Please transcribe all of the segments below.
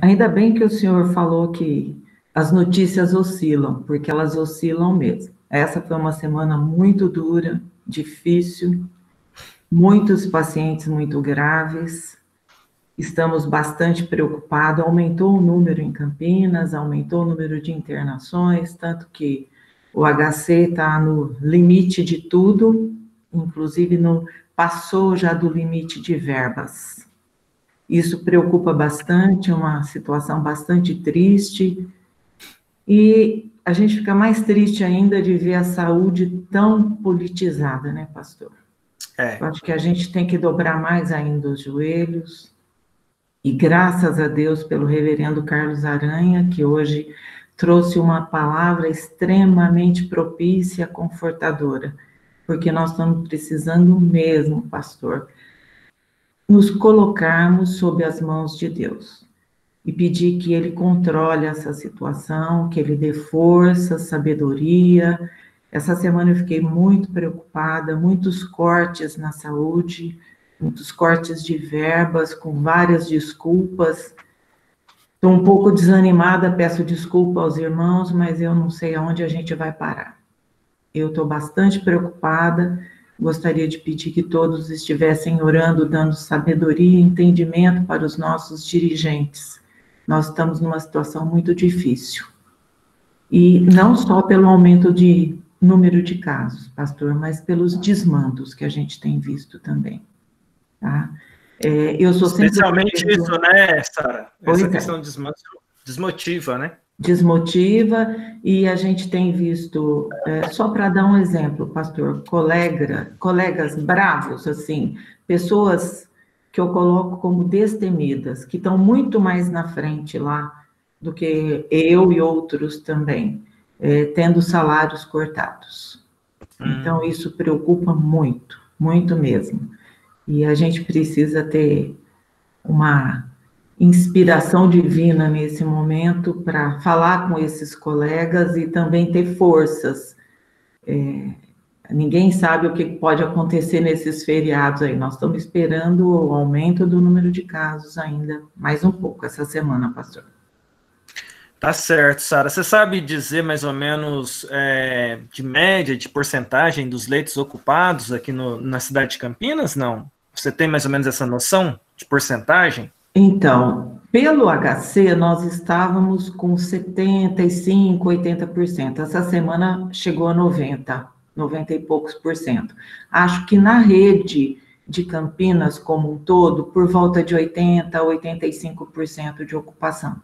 Ainda bem que o senhor falou que as notícias oscilam, porque elas oscilam mesmo. Essa foi uma semana muito dura, difícil, muitos pacientes muito graves. Estamos bastante preocupados. Aumentou o número em Campinas, aumentou o número de internações, tanto que o HC está no limite de tudo, inclusive passou já do limite de verbas. Isso preocupa bastante, é uma situação bastante triste, e a gente fica mais triste ainda de ver a saúde tão politizada, né, pastor? Eu acho que a gente tem que dobrar mais ainda os joelhos, e graças a Deus pelo reverendo Carlos Aranha, que hoje trouxe uma palavra extremamente propícia, confortadora, porque nós estamos precisando mesmo, pastor, nos colocarmos sob as mãos de Deus e pedir que Ele controle essa situação, que Ele dê força, sabedoria. Essa semana eu fiquei muito preocupada, muitos cortes na saúde, muitos cortes de verbas, com várias desculpas. Estou um pouco desanimada, peço desculpa aos irmãos, mas eu não sei aonde a gente vai parar. Eu estou bastante preocupada, gostaria de pedir que todos estivessem orando, dando sabedoria e entendimento para os nossos dirigentes. Nós estamos numa situação muito difícil. E não só pelo aumento de número de casos, pastor, mas pelos desmandos que a gente tem visto também. Tá? Eu sou Especialmente sempre... isso, né, Sara? Essa questão desmotiva, né? Desmotiva, e a gente tem visto, só para dar um exemplo, pastor, colegas bravos, assim, pessoas que eu coloco como destemidas, que estão muito mais na frente lá do que eu e outros também, tendo salários cortados. Então, isso preocupa muito, muito mesmo. E a gente precisa ter uma inspiração divina nesse momento para falar com esses colegas e também ter forças. Ninguém sabe o que pode acontecer nesses feriados aí. Nós estamos esperando o aumento do número de casos ainda mais um pouco essa semana, pastor. Tá certo, Sara. Você sabe dizer mais ou menos de média, de porcentagem dos leitos ocupados aqui na cidade de Campinas? Não? Você tem mais ou menos essa noção de porcentagem? Então, pelo HC, nós estávamos com 75%, 80%. Essa semana chegou a 90%, 90 e poucos por cento. Acho que na rede de Campinas como um todo, por volta de 80% a 85% de ocupação.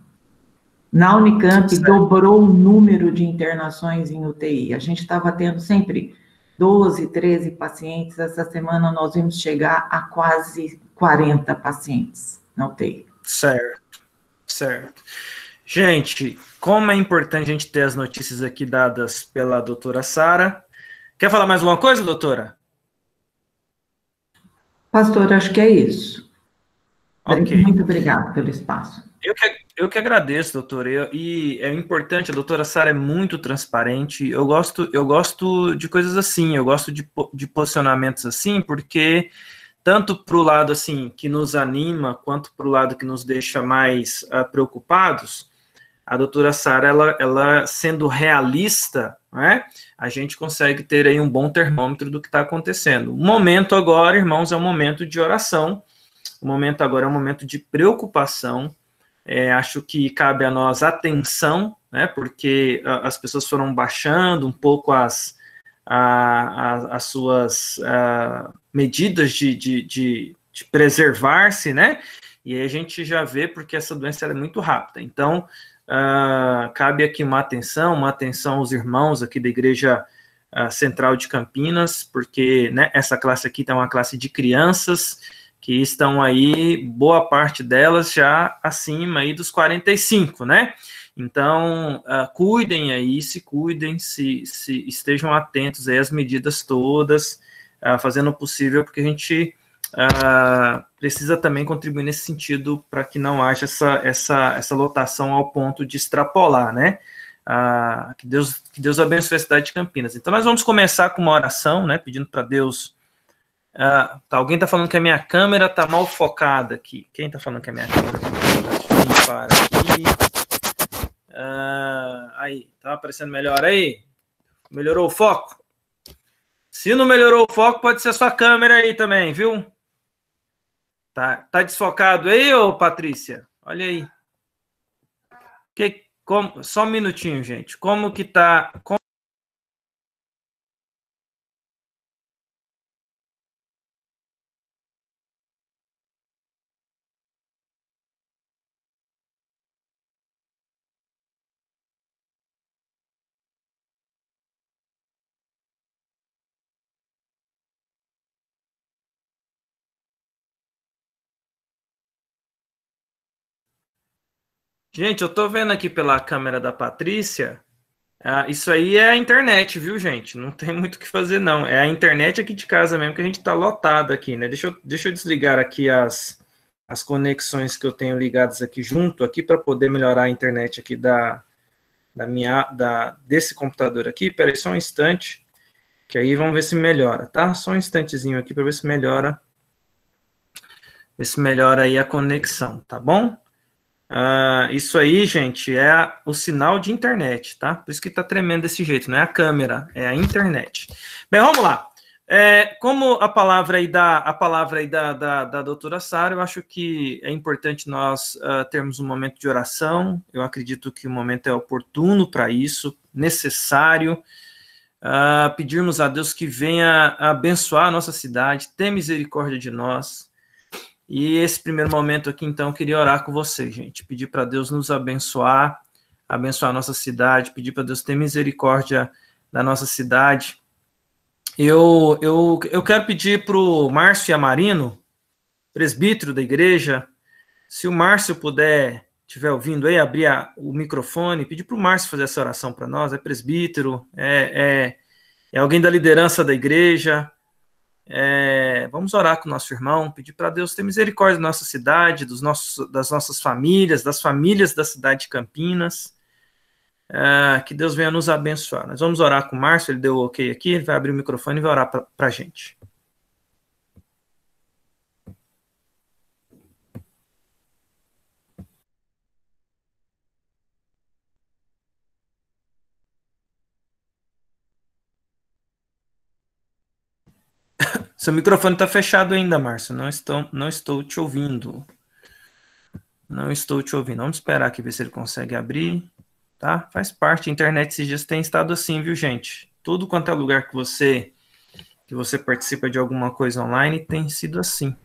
Na Unicamp, dobrou o número de internações em UTI. A gente estava tendo sempre 12, 13 pacientes. Essa semana nós vimos chegar a quase 40 pacientes na UTI. Certo. Gente, como é importante a gente ter as notícias aqui dadas pela doutora Sara. Quer falar mais alguma coisa, doutora? Pastor, acho que é isso. Okay. Muito obrigada pelo espaço. Eu que agradeço, doutora. E é importante, a doutora Sara é muito transparente. Eu gosto de coisas assim, eu gosto de posicionamentos assim, porque tanto para o lado assim que nos anima, quanto para o lado que nos deixa mais preocupados, a doutora Sara, ela sendo realista, né, a gente consegue ter aí um bom termômetro do que está acontecendo. O momento agora, irmãos, é um momento de oração, o momento agora é um momento de preocupação. Acho que cabe a nós atenção, né, porque as pessoas foram baixando um pouco as suas medidas de preservar-se, né, e aí a gente já vê porque essa doença é muito rápida. Então, cabe aqui uma atenção aos irmãos aqui da Igreja Central de Campinas, porque, né, essa classe aqui é uma classe de crianças que estão aí, boa parte delas já acima aí dos 45, né? Então, cuidem aí, se cuidem, se estejam atentos aí às medidas todas, fazendo o possível, porque a gente precisa também contribuir nesse sentido para que não haja essa lotação ao ponto de extrapolar, né? Que Deus abençoe a cidade de Campinas. Então, nós vamos começar com uma oração, né? Pedindo para Deus Alguém está falando que a minha câmera está mal focada aqui. Quem está falando que a minha câmera está mal focada? Deixa eu limpar aqui. Aí, tá aparecendo melhor aí? Melhorou o foco? Se não melhorou o foco, pode ser a sua câmera aí também, viu? Tá desfocado aí, ô Patrícia? Olha aí. Só um minutinho, gente. Como que tá... Gente, eu tô vendo aqui pela câmera da Patrícia. Isso aí é a internet, viu, gente? Não tem muito o que fazer, não. É a internet aqui de casa mesmo, que a gente tá lotado aqui, né? Deixa eu desligar aqui as conexões que eu tenho ligadas aqui junto, aqui, para poder melhorar a internet aqui desse computador aqui. Espera aí só um instante, que aí vamos ver se melhora, tá? Só um instantezinho aqui para ver se melhora. Ver se melhora aí a conexão, tá bom? Isso aí, gente, é o sinal de internet, tá? Por isso que tá tremendo desse jeito, não é a câmera, é a internet. Bem, vamos lá. Como a palavra aí da doutora Sara, eu acho que é importante nós termos um momento de oração. Eu acredito que o momento é oportuno para isso, necessário. Pedirmos a Deus que venha abençoar a nossa cidade, ter misericórdia de nós. E esse primeiro momento aqui, então, eu queria orar com vocês, gente. Pedir para Deus nos abençoar, abençoar a nossa cidade, pedir para Deus ter misericórdia da nossa cidade. Eu quero pedir para o Márcio Yamarino, presbítero da igreja, se o Márcio puder, estiver ouvindo aí, abrir o microfone, pedir para o Márcio fazer essa oração para nós. É presbítero, é alguém da liderança da igreja. Vamos orar com o nosso irmão, pedir para Deus ter misericórdia da nossa cidade, das nossas famílias, das famílias da cidade de Campinas, que Deus venha nos abençoar. Nós vamos orar com o Márcio, ele deu o ok aqui, ele vai abrir o microfone e vai orar para a gente. Seu microfone está fechado ainda, Márcio, não estou te ouvindo. Não estou te ouvindo. Vamos esperar aqui ver se ele consegue abrir, tá? Faz parte, a internet esses dias tem estado assim, viu, gente? Tudo quanto é lugar que você participa de alguma coisa online tem sido assim.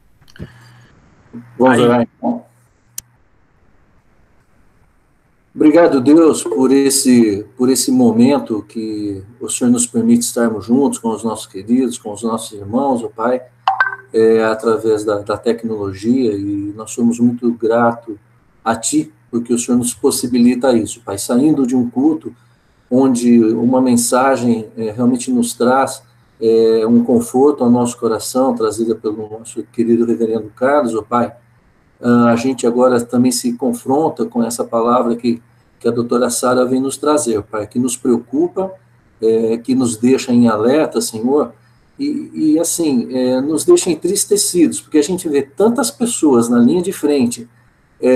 Vamos orar, então. Obrigado, Deus, por esse momento que o Senhor nos permite estarmos juntos com os nossos queridos, com os nossos irmãos, ó Pai, através da tecnologia, e nós somos muito gratos a Ti, porque o Senhor nos possibilita isso, Pai, saindo de um culto onde uma mensagem realmente nos traz um conforto ao nosso coração, trazida pelo nosso querido reverendo Carlos, ó Pai. A gente agora também se confronta com essa palavra que a doutora Sara vem nos trazer, Pai, que nos preocupa, que nos deixa em alerta, Senhor, e assim, nos deixa entristecidos, porque a gente vê tantas pessoas na linha de frente,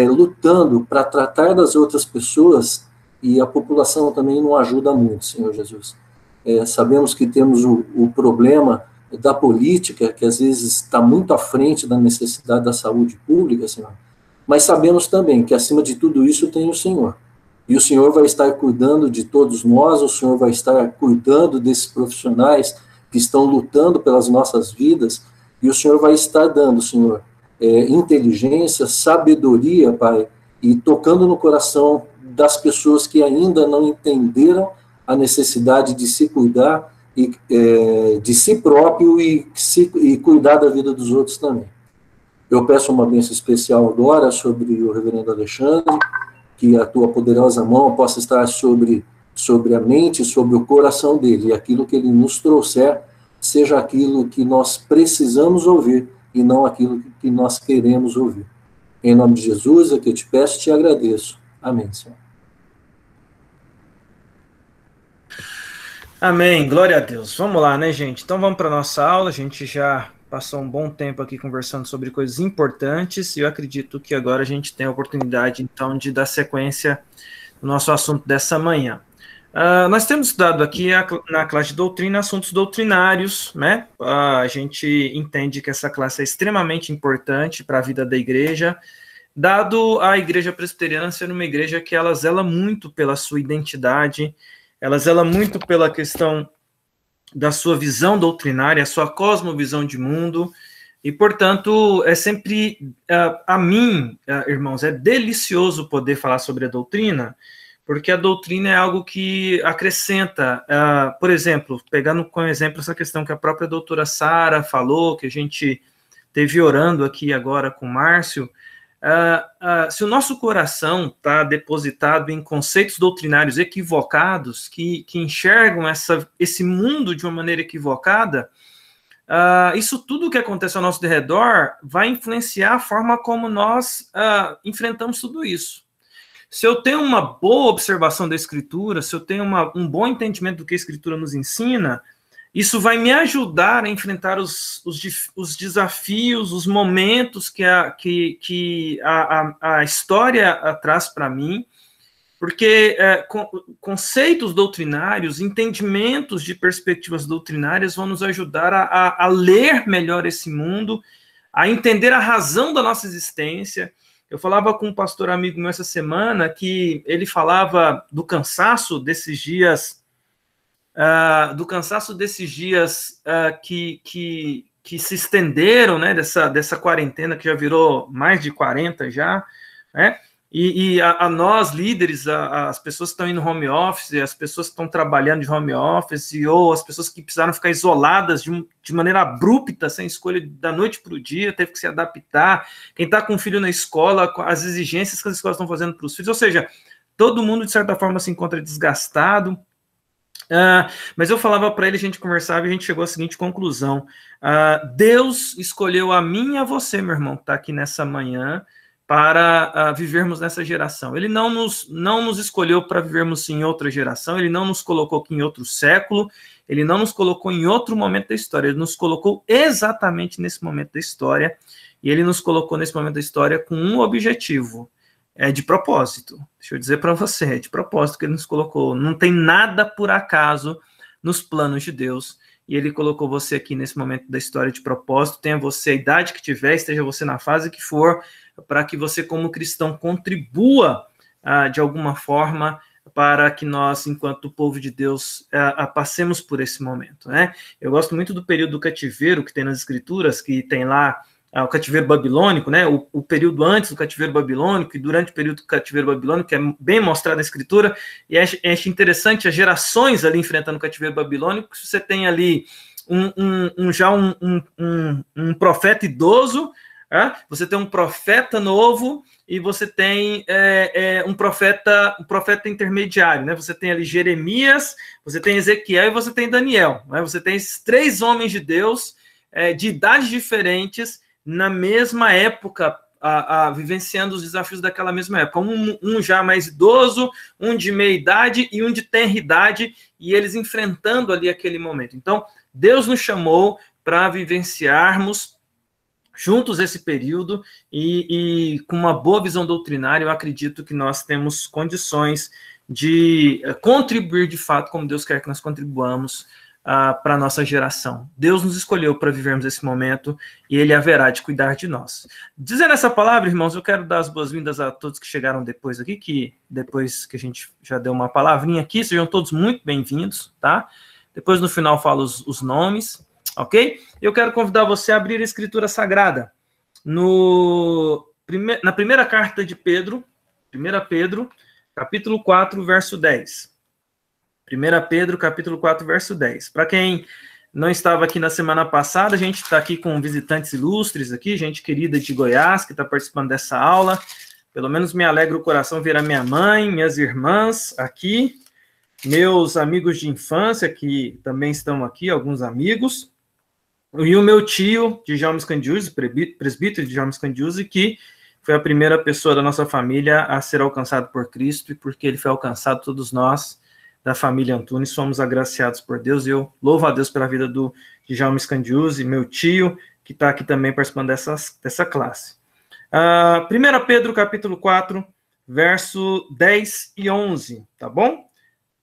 lutando para tratar das outras pessoas, e a população também não ajuda muito, Senhor Jesus. Sabemos que temos o problema da política, que às vezes está muito à frente da necessidade da saúde pública, Senhor, mas sabemos também que acima de tudo isso tem o Senhor, e o Senhor vai estar cuidando de todos nós, o Senhor vai estar cuidando desses profissionais que estão lutando pelas nossas vidas, e o Senhor vai estar dando, Senhor, inteligência, sabedoria, Pai, e tocando no coração das pessoas que ainda não entenderam a necessidade de se cuidar de si próprio e cuidar da vida dos outros também. Eu peço uma bênção especial agora sobre o reverendo Alexandre, que a tua poderosa mão possa estar sobre a mente, sobre o coração dele, e aquilo que ele nos trouxer seja aquilo que nós precisamos ouvir e não aquilo que nós queremos ouvir. Em nome de Jesus, é que eu te peço e te agradeço. Amém, Senhor. Amém, glória a Deus. Vamos lá, né, gente? Então vamos para a nossa aula, a gente já passou um bom tempo aqui conversando sobre coisas importantes, e eu acredito que agora a gente tem a oportunidade, então, de dar sequência no nosso assunto dessa manhã. Nós temos estudado aqui na classe de doutrina assuntos doutrinários, né? A gente entende que essa classe é extremamente importante para a vida da igreja, dado a igreja presbiteriana ser uma igreja que ela zela muito pela sua identidade, ela zela muito pela questão da sua visão doutrinária, a sua cosmovisão de mundo, e, portanto, é sempre, a mim, irmãos, é delicioso poder falar sobre a doutrina, porque a doutrina é algo que acrescenta, por exemplo, pegando como exemplo essa questão que a própria doutora Sara falou, que a gente teve orando aqui agora com o Márcio, se o nosso coração está depositado em conceitos doutrinários equivocados, que enxergam esse mundo de uma maneira equivocada, isso tudo que acontece ao nosso redor vai influenciar a forma como nós enfrentamos tudo isso. Se eu tenho uma boa observação da Escritura, se eu tenho um bom entendimento do que a Escritura nos ensina, isso vai me ajudar a enfrentar os desafios, os momentos que a história traz para mim, porque conceitos doutrinários, entendimentos de perspectivas doutrinárias vão nos ajudar a ler melhor esse mundo, a entender a razão da nossa existência. Eu falava com um pastor amigo meu essa semana que ele falava do cansaço desses dias, que se estenderam, né, dessa quarentena que já virou mais de 40 já, né? E a nós, líderes, as pessoas que estão indo home office, as pessoas que estão trabalhando de home office, ou as pessoas que precisaram ficar isoladas de maneira abrupta, sem escolha, da noite para o dia, teve que se adaptar. Quem está com o filho na escola, as exigências que as escolas estão fazendo para os filhos, ou seja, todo mundo, de certa forma, se encontra desgastado. Mas eu falava para ele, a gente conversava e a gente chegou à seguinte conclusão. Deus escolheu a mim e a você, meu irmão, que está aqui nessa manhã, para vivermos nessa geração. Ele não nos escolheu para vivermos em outra geração, ele não nos colocou aqui em outro século, ele não nos colocou em outro momento da história, ele nos colocou exatamente nesse momento da história, e ele nos colocou nesse momento da história com um objetivo, de propósito. Deixa eu dizer para você, é de propósito que ele nos colocou. Não tem nada por acaso nos planos de Deus, e ele colocou você aqui nesse momento da história de propósito, tenha você a idade que tiver, esteja você na fase que for, para que você, como cristão, contribua de alguma forma para que nós, enquanto povo de Deus, passemos por esse momento, né? Eu gosto muito do período do cativeiro que tem nas Escrituras, que tem lá o cativeiro babilônico, né? O período antes do cativeiro babilônico e durante o período do cativeiro babilônico, que é bem mostrado na Escritura, e acho interessante as gerações ali enfrentando o cativeiro babilônico. Você tem ali um profeta idoso, você tem um profeta novo e você tem um profeta intermediário, né? Você tem ali Jeremias, você tem Ezequiel e você tem Daniel, né? Você tem esses 3 homens de Deus de idades diferentes na mesma época, vivenciando os desafios daquela mesma época. Um já mais idoso, um de meia idade e um de tenra idade, e eles enfrentando ali aquele momento. Então, Deus nos chamou para vivenciarmos juntos esse período, e com uma boa visão doutrinária, eu acredito que nós temos condições de contribuir de fato, como Deus quer que nós contribuamos para a nossa geração. Deus nos escolheu para vivermos esse momento, e Ele haverá de cuidar de nós. Dizendo essa palavra, irmãos, eu quero dar as boas-vindas a todos que chegaram depois aqui, que depois que a gente já deu uma palavrinha aqui, sejam todos muito bem-vindos, tá? Depois, no final, falo os nomes. Ok? Eu quero convidar você a abrir a Escritura Sagrada na primeira carta de Pedro, 1 Pedro, capítulo 4, verso 10. 1 Pedro, capítulo 4, verso 10. Para quem não estava aqui na semana passada, a gente está aqui com visitantes ilustres aqui, gente querida de Goiás, que está participando dessa aula. Pelo menos me alegra o coração ver a minha mãe, minhas irmãs aqui, meus amigos de infância, que também estão aqui, alguns amigos, e o meu tio, Djalma Scandiuzzi, presbítero Djalma Scandiuzzi, que foi a primeira pessoa da nossa família a ser alcançado por Cristo, e porque ele foi alcançado, todos nós, da família Antunes, somos agraciados por Deus, e eu louvo a Deus pela vida do Djalma Scandiuzzi, meu tio, que está aqui também participando dessa classe. 1 Pedro, capítulo 4, verso 10 e 11, tá bom?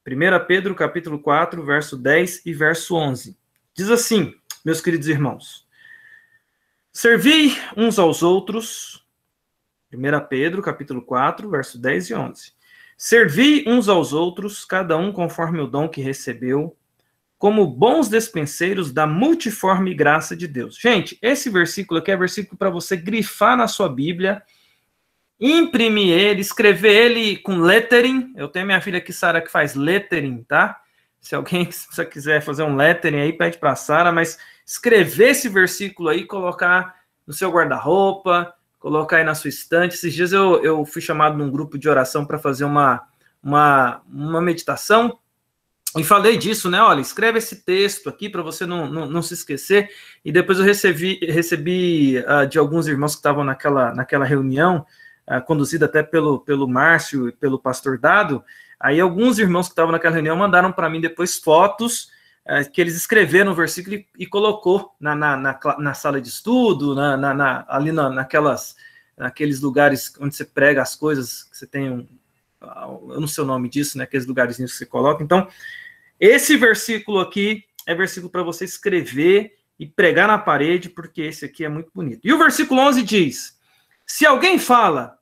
1 Pedro, capítulo 4, verso 10 e verso 11. Diz assim, meus queridos irmãos, servi uns aos outros, 1 Pedro, capítulo 4, verso 10 e 11. Servi uns aos outros, cada um conforme o dom que recebeu, como bons despenseiros da multiforme graça de Deus. Gente, esse versículo aqui é versículo para você grifar na sua Bíblia, imprimir ele, escrever ele com lettering. Eu tenho minha filha aqui, Sara, que faz lettering, tá? Se alguém quiser fazer um lettering aí, pede para a Sara, mas escrever esse versículo aí, colocar no seu guarda-roupa, colocar aí na sua estante. Esses dias eu fui chamado num grupo de oração para fazer uma meditação, e falei disso, né? Olha, escreve esse texto aqui para você não se esquecer. E depois eu recebi de alguns irmãos que estavam naquela reunião, conduzida até pelo Márcio e pelo pastor Dado. Aí alguns irmãos que estavam naquela reunião mandaram para mim depois fotos que eles escreveram no versículo e colocou na sala de estudo, ali naqueles lugares onde você prega as coisas, que você tem eu não sei o nome disso, né? Aqueles lugarzinhos que você coloca. Então, esse versículo aqui é versículo para você escrever e pregar na parede, porque esse aqui é muito bonito. E o versículo 11 diz, se alguém fala,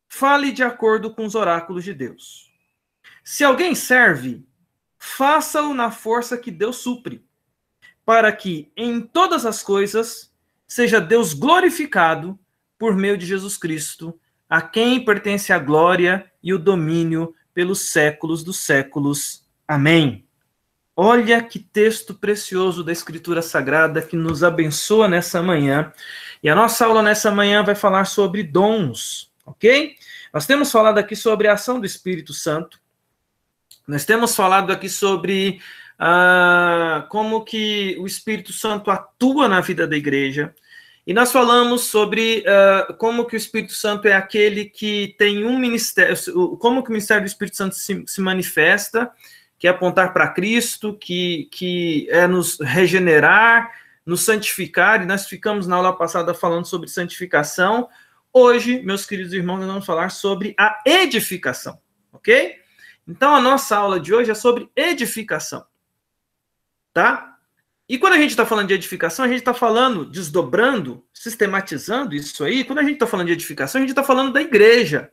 fale de acordo com os oráculos de Deus. Se alguém serve, faça-o na força que Deus supre, para que em todas as coisas seja Deus glorificado por meio de Jesus Cristo, a quem pertence a glória e o domínio pelos séculos dos séculos. Amém. Olha que texto precioso da Escritura Sagrada que nos abençoa nessa manhã. E a nossa aula nessa manhã vai falar sobre dons, ok? Nós temos falado aqui sobre a ação do Espírito Santo. Nós temos falado aqui sobre como que o Espírito Santo atua na vida da igreja. E nós falamos sobre como que o Espírito Santo é aquele que tem um ministério, como que o ministério do Espírito Santo se manifesta, que é apontar para Cristo, que é nos regenerar, nos santificar, e nós ficamos na aula passada falando sobre santificação. Hoje, meus queridos irmãos, nós vamos falar sobre a edificação, ok? Então, a nossa aula de hoje é sobre edificação, tá? E quando a gente está falando de edificação, a gente está falando, desdobrando, sistematizando isso aí, quando a gente está falando de edificação, a gente está falando da igreja.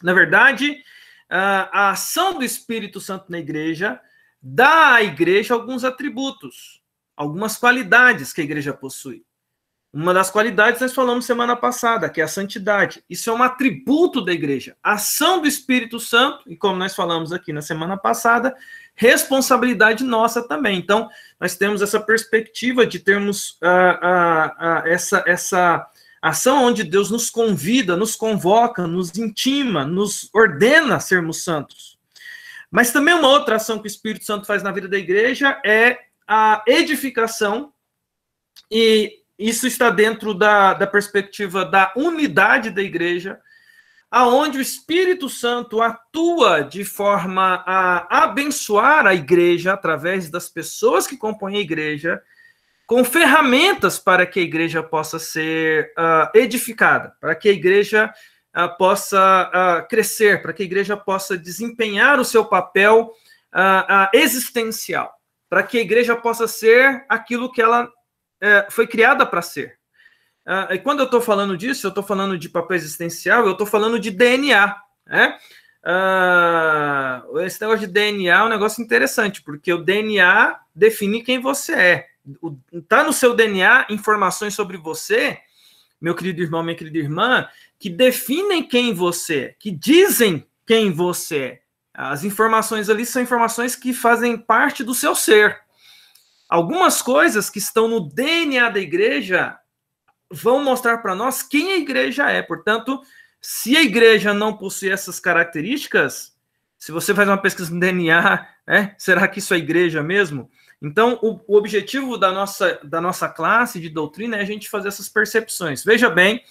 Na verdade, a ação do Espírito Santo na igreja dá à igreja alguns atributos, algumas qualidades que a igreja possui. Uma das qualidades nós falamos semana passada, que é a santidade. Isso é um atributo da igreja. A ação do Espírito Santo, e como nós falamos aqui na semana passada, responsabilidade nossa também. Então, nós temos essa perspectiva de termos essa ação onde Deus nos convida, nos convoca, nos intima, nos ordena a sermos santos. Mas também uma outra ação que o Espírito Santo faz na vida da igreja é a edificação, e isso está dentro da perspectiva da unidade da igreja, aonde o Espírito Santo atua de forma a abençoar a igreja através das pessoas que compõem a igreja, com ferramentas para que a igreja possa ser edificada, para que a igreja possa crescer, para que a igreja possa desempenhar o seu papel existencial, para que a igreja possa ser aquilo que ela foi criada para ser. E quando eu estou falando disso, eu estou falando de papel existencial, eu estou falando de DNA, né? Esse negócio de DNA é um negócio interessante, porque o DNA define quem você é. Está no seu DNA informações sobre você, meu querido irmão, minha querida irmã, que definem quem você é, que dizem quem você é. As informações ali são informações que fazem parte do seu ser. Algumas coisas que estão no DNA da igreja vão mostrar para nós quem a igreja é. Portanto, se a igreja não possui essas características, se você faz uma pesquisa no DNA, será que isso é igreja mesmo? Então, o objetivo da nossa classe de doutrina é a gente fazer essas percepções. Veja bem,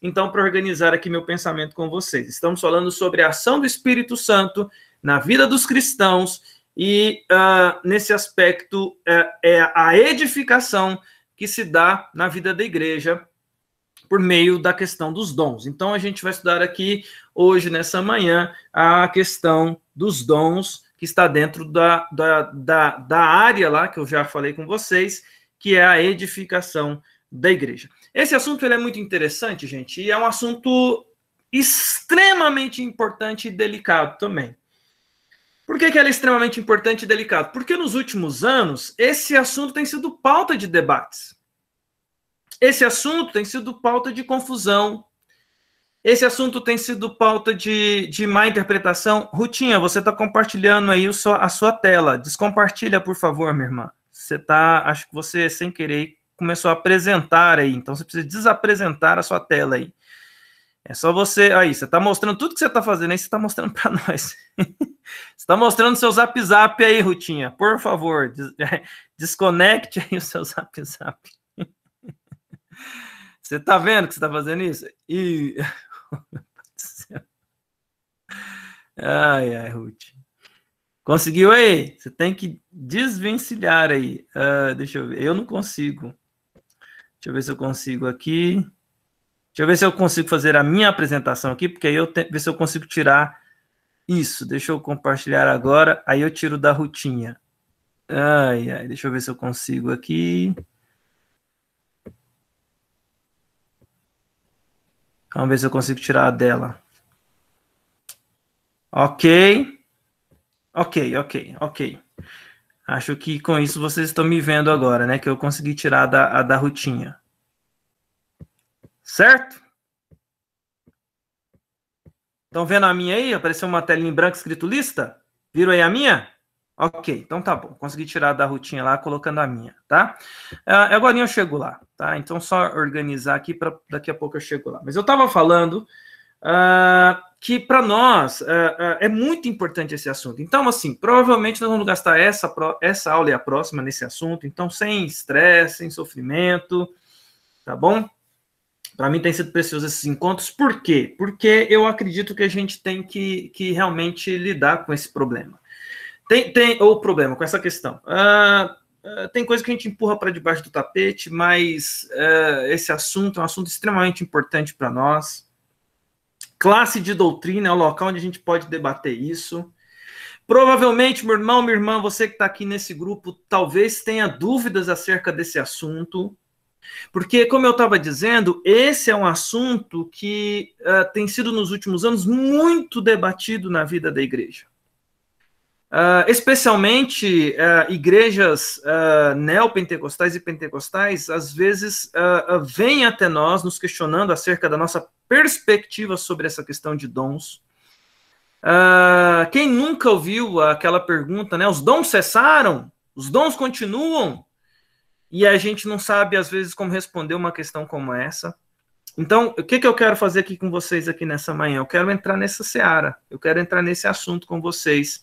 então, para organizar aqui meu pensamento com vocês, estamos falando sobre a ação do Espírito Santo na vida dos cristãos, e nesse aspecto é a edificação que se dá na vida da igreja por meio da questão dos dons. Então, a gente vai estudar aqui, hoje, nessa manhã, a questão dos dons, que está dentro da área lá, que eu já falei com vocês, que é a edificação da igreja. Esse assunto ele é muito interessante, gente, e é um assunto extremamente importante e delicado também. Por que ele é extremamente importante e delicado? Porque nos últimos anos, esse assunto tem sido pauta de debates. Esse assunto tem sido pauta de confusão. Esse assunto tem sido pauta de má interpretação. Rutinha, você está compartilhando aí a sua tela. Descompartilha, por favor, minha irmã. Acho que você, sem querer, começou a apresentar aí. Então, você precisa desapresentar a sua tela aí. É só você... Aí, você está mostrando tudo que você está fazendo aí, você está mostrando para nós. Você está mostrando seu zap aí, Rutinha. Por favor, desconecte aí o seu zap. Você está vendo que você está fazendo isso? Ai, Ruth. Conseguiu aí? Você tem que desvencilhar aí. Deixa eu ver. Eu não consigo. Deixa eu ver se eu consigo aqui. Deixa eu ver se eu consigo fazer a minha apresentação aqui, porque aí eu ver se eu consigo tirar isso. Deixa eu compartilhar agora. Aí eu tiro da Rutinha. Deixa eu ver se eu consigo aqui. Vamos ver se eu consigo tirar a dela. Ok. Acho que com isso vocês estão me vendo agora, né? Que eu consegui tirar a da Rutinha. Certo? Estão vendo a minha aí? Apareceu uma telinha em branco escrito lista? Viram aí a minha? Ok, então tá bom. Consegui tirar da Rutinha lá, colocando a minha, tá? Agora eu chego lá, tá? Então só organizar aqui, para daqui a pouco eu chego lá. Mas eu estava falando que para nós é muito importante esse assunto. Então, assim, provavelmente nós vamos gastar essa aula e a próxima nesse assunto. Então, sem estresse, sem sofrimento, tá bom? Para mim tem sido precioso esses encontros. Por quê? Porque eu acredito que a gente tem que realmente lidar com esse problema. O problema com essa questão. Tem coisa que a gente empurra para debaixo do tapete, mas esse assunto é um assunto extremamente importante para nós. Classe de doutrina é o local onde a gente pode debater isso. Provavelmente, meu irmão, minha irmã, você que está aqui nesse grupo, talvez tenha dúvidas acerca desse assunto. Porque, como eu estava dizendo, esse é um assunto que tem sido, nos últimos anos, muito debatido na vida da igreja. Especialmente igrejas neopentecostais e pentecostais, às vezes vêm até nós nos questionando acerca da nossa perspectiva sobre essa questão de dons. Quem nunca ouviu aquela pergunta, né? Os dons cessaram? Os dons continuam? E a gente não sabe, às vezes, como responder uma questão como essa. Então, o que eu quero fazer aqui com vocês aqui nessa manhã? Eu quero entrar nessa seara, eu quero entrar nesse assunto com vocês,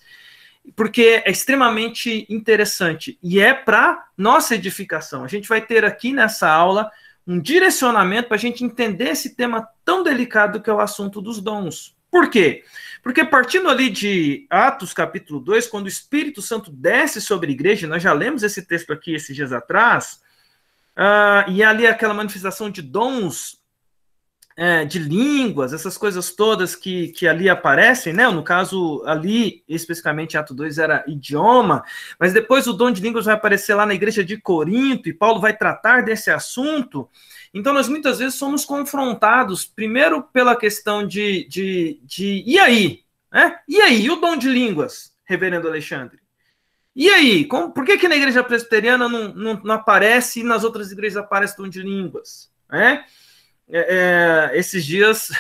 porque é extremamente interessante e é para nossa edificação. A gente vai ter aqui nessa aula um direcionamento para a gente entender esse tema tão delicado que é o assunto dos dons. Por quê? Porque partindo ali de Atos capítulo 2, quando o Espírito Santo desce sobre a igreja, nós já lemos esse texto aqui esses dias atrás, e ali aquela manifestação de dons de línguas, essas coisas todas que ali aparecem, né? No caso, ali, especificamente, Atos 2 era idioma, mas depois o dom de línguas vai aparecer lá na igreja de Corinto, e Paulo vai tratar desse assunto. Então, nós muitas vezes somos confrontados, primeiro pela questão de e aí? Né? E aí? E o dom de línguas, reverendo Alexandre? E aí? Por que na igreja presbiteriana não aparece e nas outras igrejas aparece dom de línguas? Né? Esses dias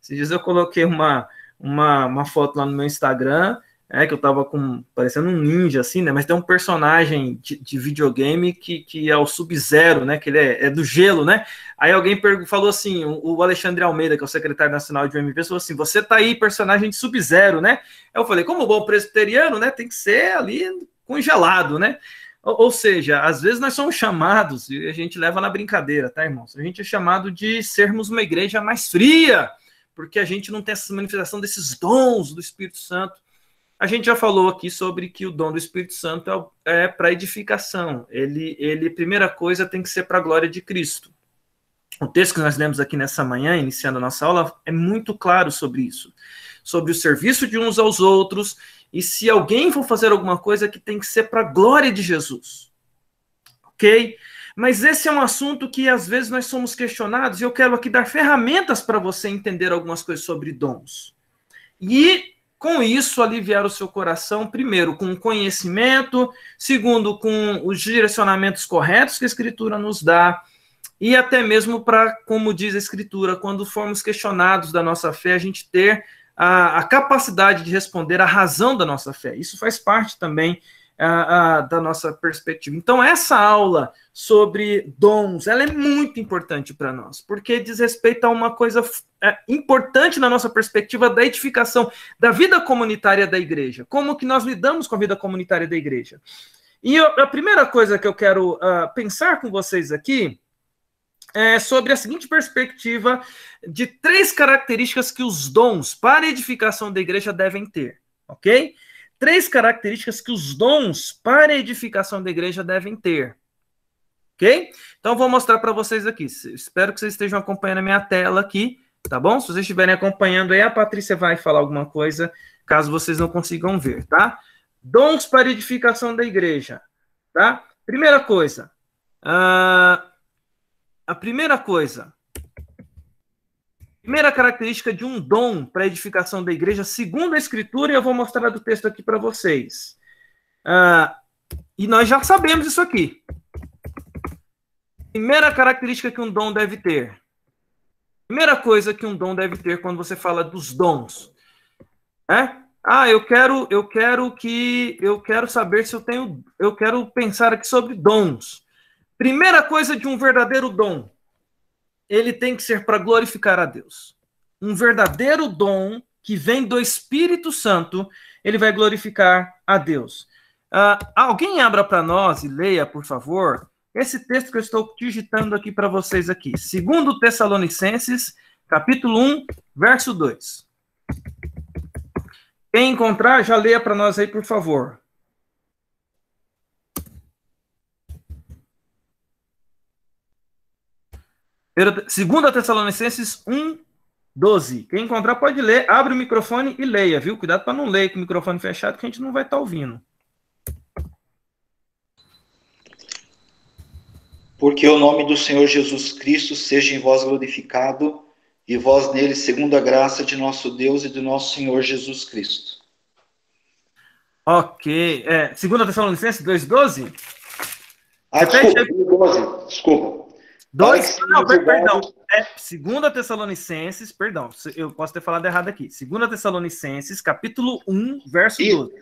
eu coloquei uma foto lá no meu Instagram, que eu tava parecendo um ninja, assim, né? Mas tem um personagem de videogame que é o Sub-Zero, né? Que ele é do gelo, né? Aí alguém falou assim, o Alexandre Almeida, que é o secretário nacional de UMP, falou assim, você tá aí personagem de Sub-Zero, né? Eu falei, como bom presbiteriano, né? Tem que ser ali congelado, né? Ou seja, às vezes nós somos chamados, e a gente leva na brincadeira, tá, irmãos? A gente é chamado de sermos uma igreja mais fria, porque a gente não tem essa manifestação desses dons do Espírito Santo. A gente já falou aqui sobre que o dom do Espírito Santo é para edificação. Ele, primeira coisa, tem que ser para a glória de Cristo. O texto que nós lemos aqui nessa manhã, iniciando a nossa aula, é muito claro sobre isso. Sobre o serviço de uns aos outros, e se alguém for fazer alguma coisa, que tem que ser para a glória de Jesus. Ok? Mas esse é um assunto que às vezes nós somos questionados, e eu quero aqui dar ferramentas para você entender algumas coisas sobre dons. E com isso aliviar o seu coração, primeiro, com conhecimento, segundo, com os direcionamentos corretos que a Escritura nos dá, e até mesmo para, como diz a Escritura, quando formos questionados da nossa fé, a gente ter a capacidade de responder a razão da nossa fé. Isso faz parte também da nossa perspectiva. Então, essa aula sobre dons, ela é muito importante para nós, porque diz respeito a uma coisa importante na nossa perspectiva da edificação da vida comunitária da igreja. Como que nós lidamos com a vida comunitária da igreja? E a primeira coisa que eu quero pensar com vocês aqui é sobre a seguinte perspectiva de 3 características que os dons para a edificação da igreja devem ter, ok? 3 características que os dons para a edificação da igreja devem ter. Ok? Então, vou mostrar para vocês aqui. Espero que vocês estejam acompanhando a minha tela aqui, tá bom? Se vocês estiverem acompanhando aí, a Patrícia vai falar alguma coisa, caso vocês não consigam ver, tá? Dons para a edificação da igreja, tá? Primeira coisa. Primeira característica de um dom para a edificação da igreja, segundo a Escritura, e eu vou mostrar do texto aqui para vocês. E nós já sabemos isso aqui. Primeira característica que um dom deve ter. Primeira coisa que um dom deve ter quando você fala dos dons. Eu quero saber se eu quero pensar aqui sobre dons. Primeira coisa de um verdadeiro dom. Ele tem que ser para glorificar a Deus. Um verdadeiro dom que vem do Espírito Santo, ele vai glorificar a Deus. Alguém abra para nós e leia, por favor, esse texto que eu estou digitando aqui para vocês aqui. 2 Tessalonicenses, capítulo 1, verso 2. Quem encontrar, já leia para nós aí, por favor. 2 Tessalonicenses 1, 12. Quem encontrar pode ler, abre o microfone e leia, viu? Cuidado para não ler com o microfone fechado, que a gente não vai estar ouvindo. Porque o nome do Senhor Jesus Cristo seja em vós glorificado, e vós nele, segundo a graça de nosso Deus e do nosso Senhor Jesus Cristo. Ok. 2 Tessalonicenses 2, 12? Desculpa. 2, não, perdão. 2 Tessalonicenses, perdão, eu posso ter falado errado aqui. 2 Tessalonicenses, capítulo 1, verso 12.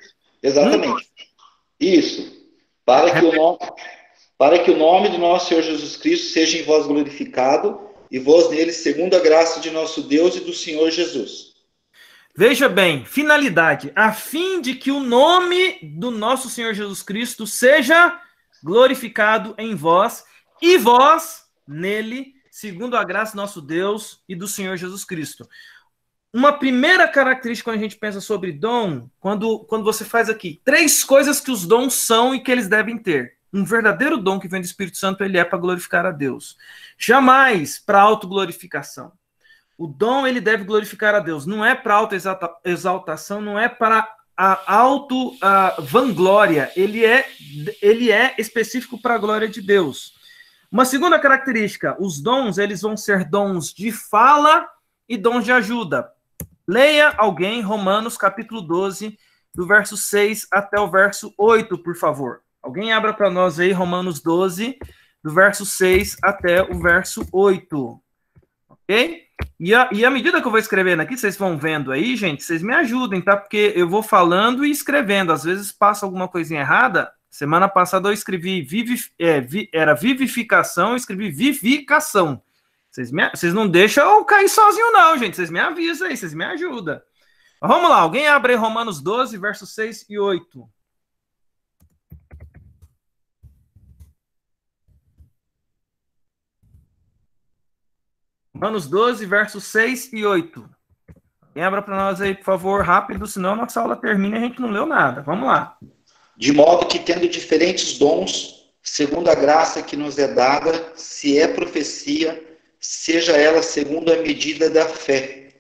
Exatamente. Isso. Para que o nome do nosso Senhor Jesus Cristo seja em vós glorificado, e vós nele, segundo a graça de nosso Deus e do Senhor Jesus. Veja bem, finalidade, a fim de que o nome do nosso Senhor Jesus Cristo seja glorificado em vós, e vós nele, segundo a graça do nosso Deus e do Senhor Jesus Cristo. Uma primeira característica quando a gente pensa sobre dom, quando você faz aqui, 3 coisas que os dons são e que eles devem ter. Um verdadeiro dom que vem do Espírito Santo, ele é para glorificar a Deus. Jamais para autoglorificação. O dom, ele deve glorificar a Deus. Não é para autoexaltação, não é para a auto-vanglória. Ele é específico para a glória de Deus. Uma segunda característica, os dons, eles vão ser dons de fala e dons de ajuda. Leia alguém Romanos capítulo 12, do verso 6 até o verso 8, por favor. Alguém abra para nós aí Romanos 12, do verso 6 até o verso 8. Ok? E à medida que eu vou escrevendo aqui, vocês vão vendo aí, gente, vocês me ajudem, tá? Porque eu vou falando e escrevendo. Às vezes passa alguma coisinha errada. Semana passada eu escrevi era vivificação, eu escrevi vivificação. Vocês não deixam eu cair sozinho, não, gente. Vocês me avisam aí, vocês me ajudam. Vamos lá, alguém abre aí Romanos 12, versos 6 e 8. Romanos 12, versos 6 e 8. Quem abra para nós aí, por favor, rápido, senão a nossa aula termina e a gente não leu nada. Vamos lá. De modo que, tendo diferentes dons, segundo a graça que nos é dada, se é profecia, seja ela segundo a medida da fé.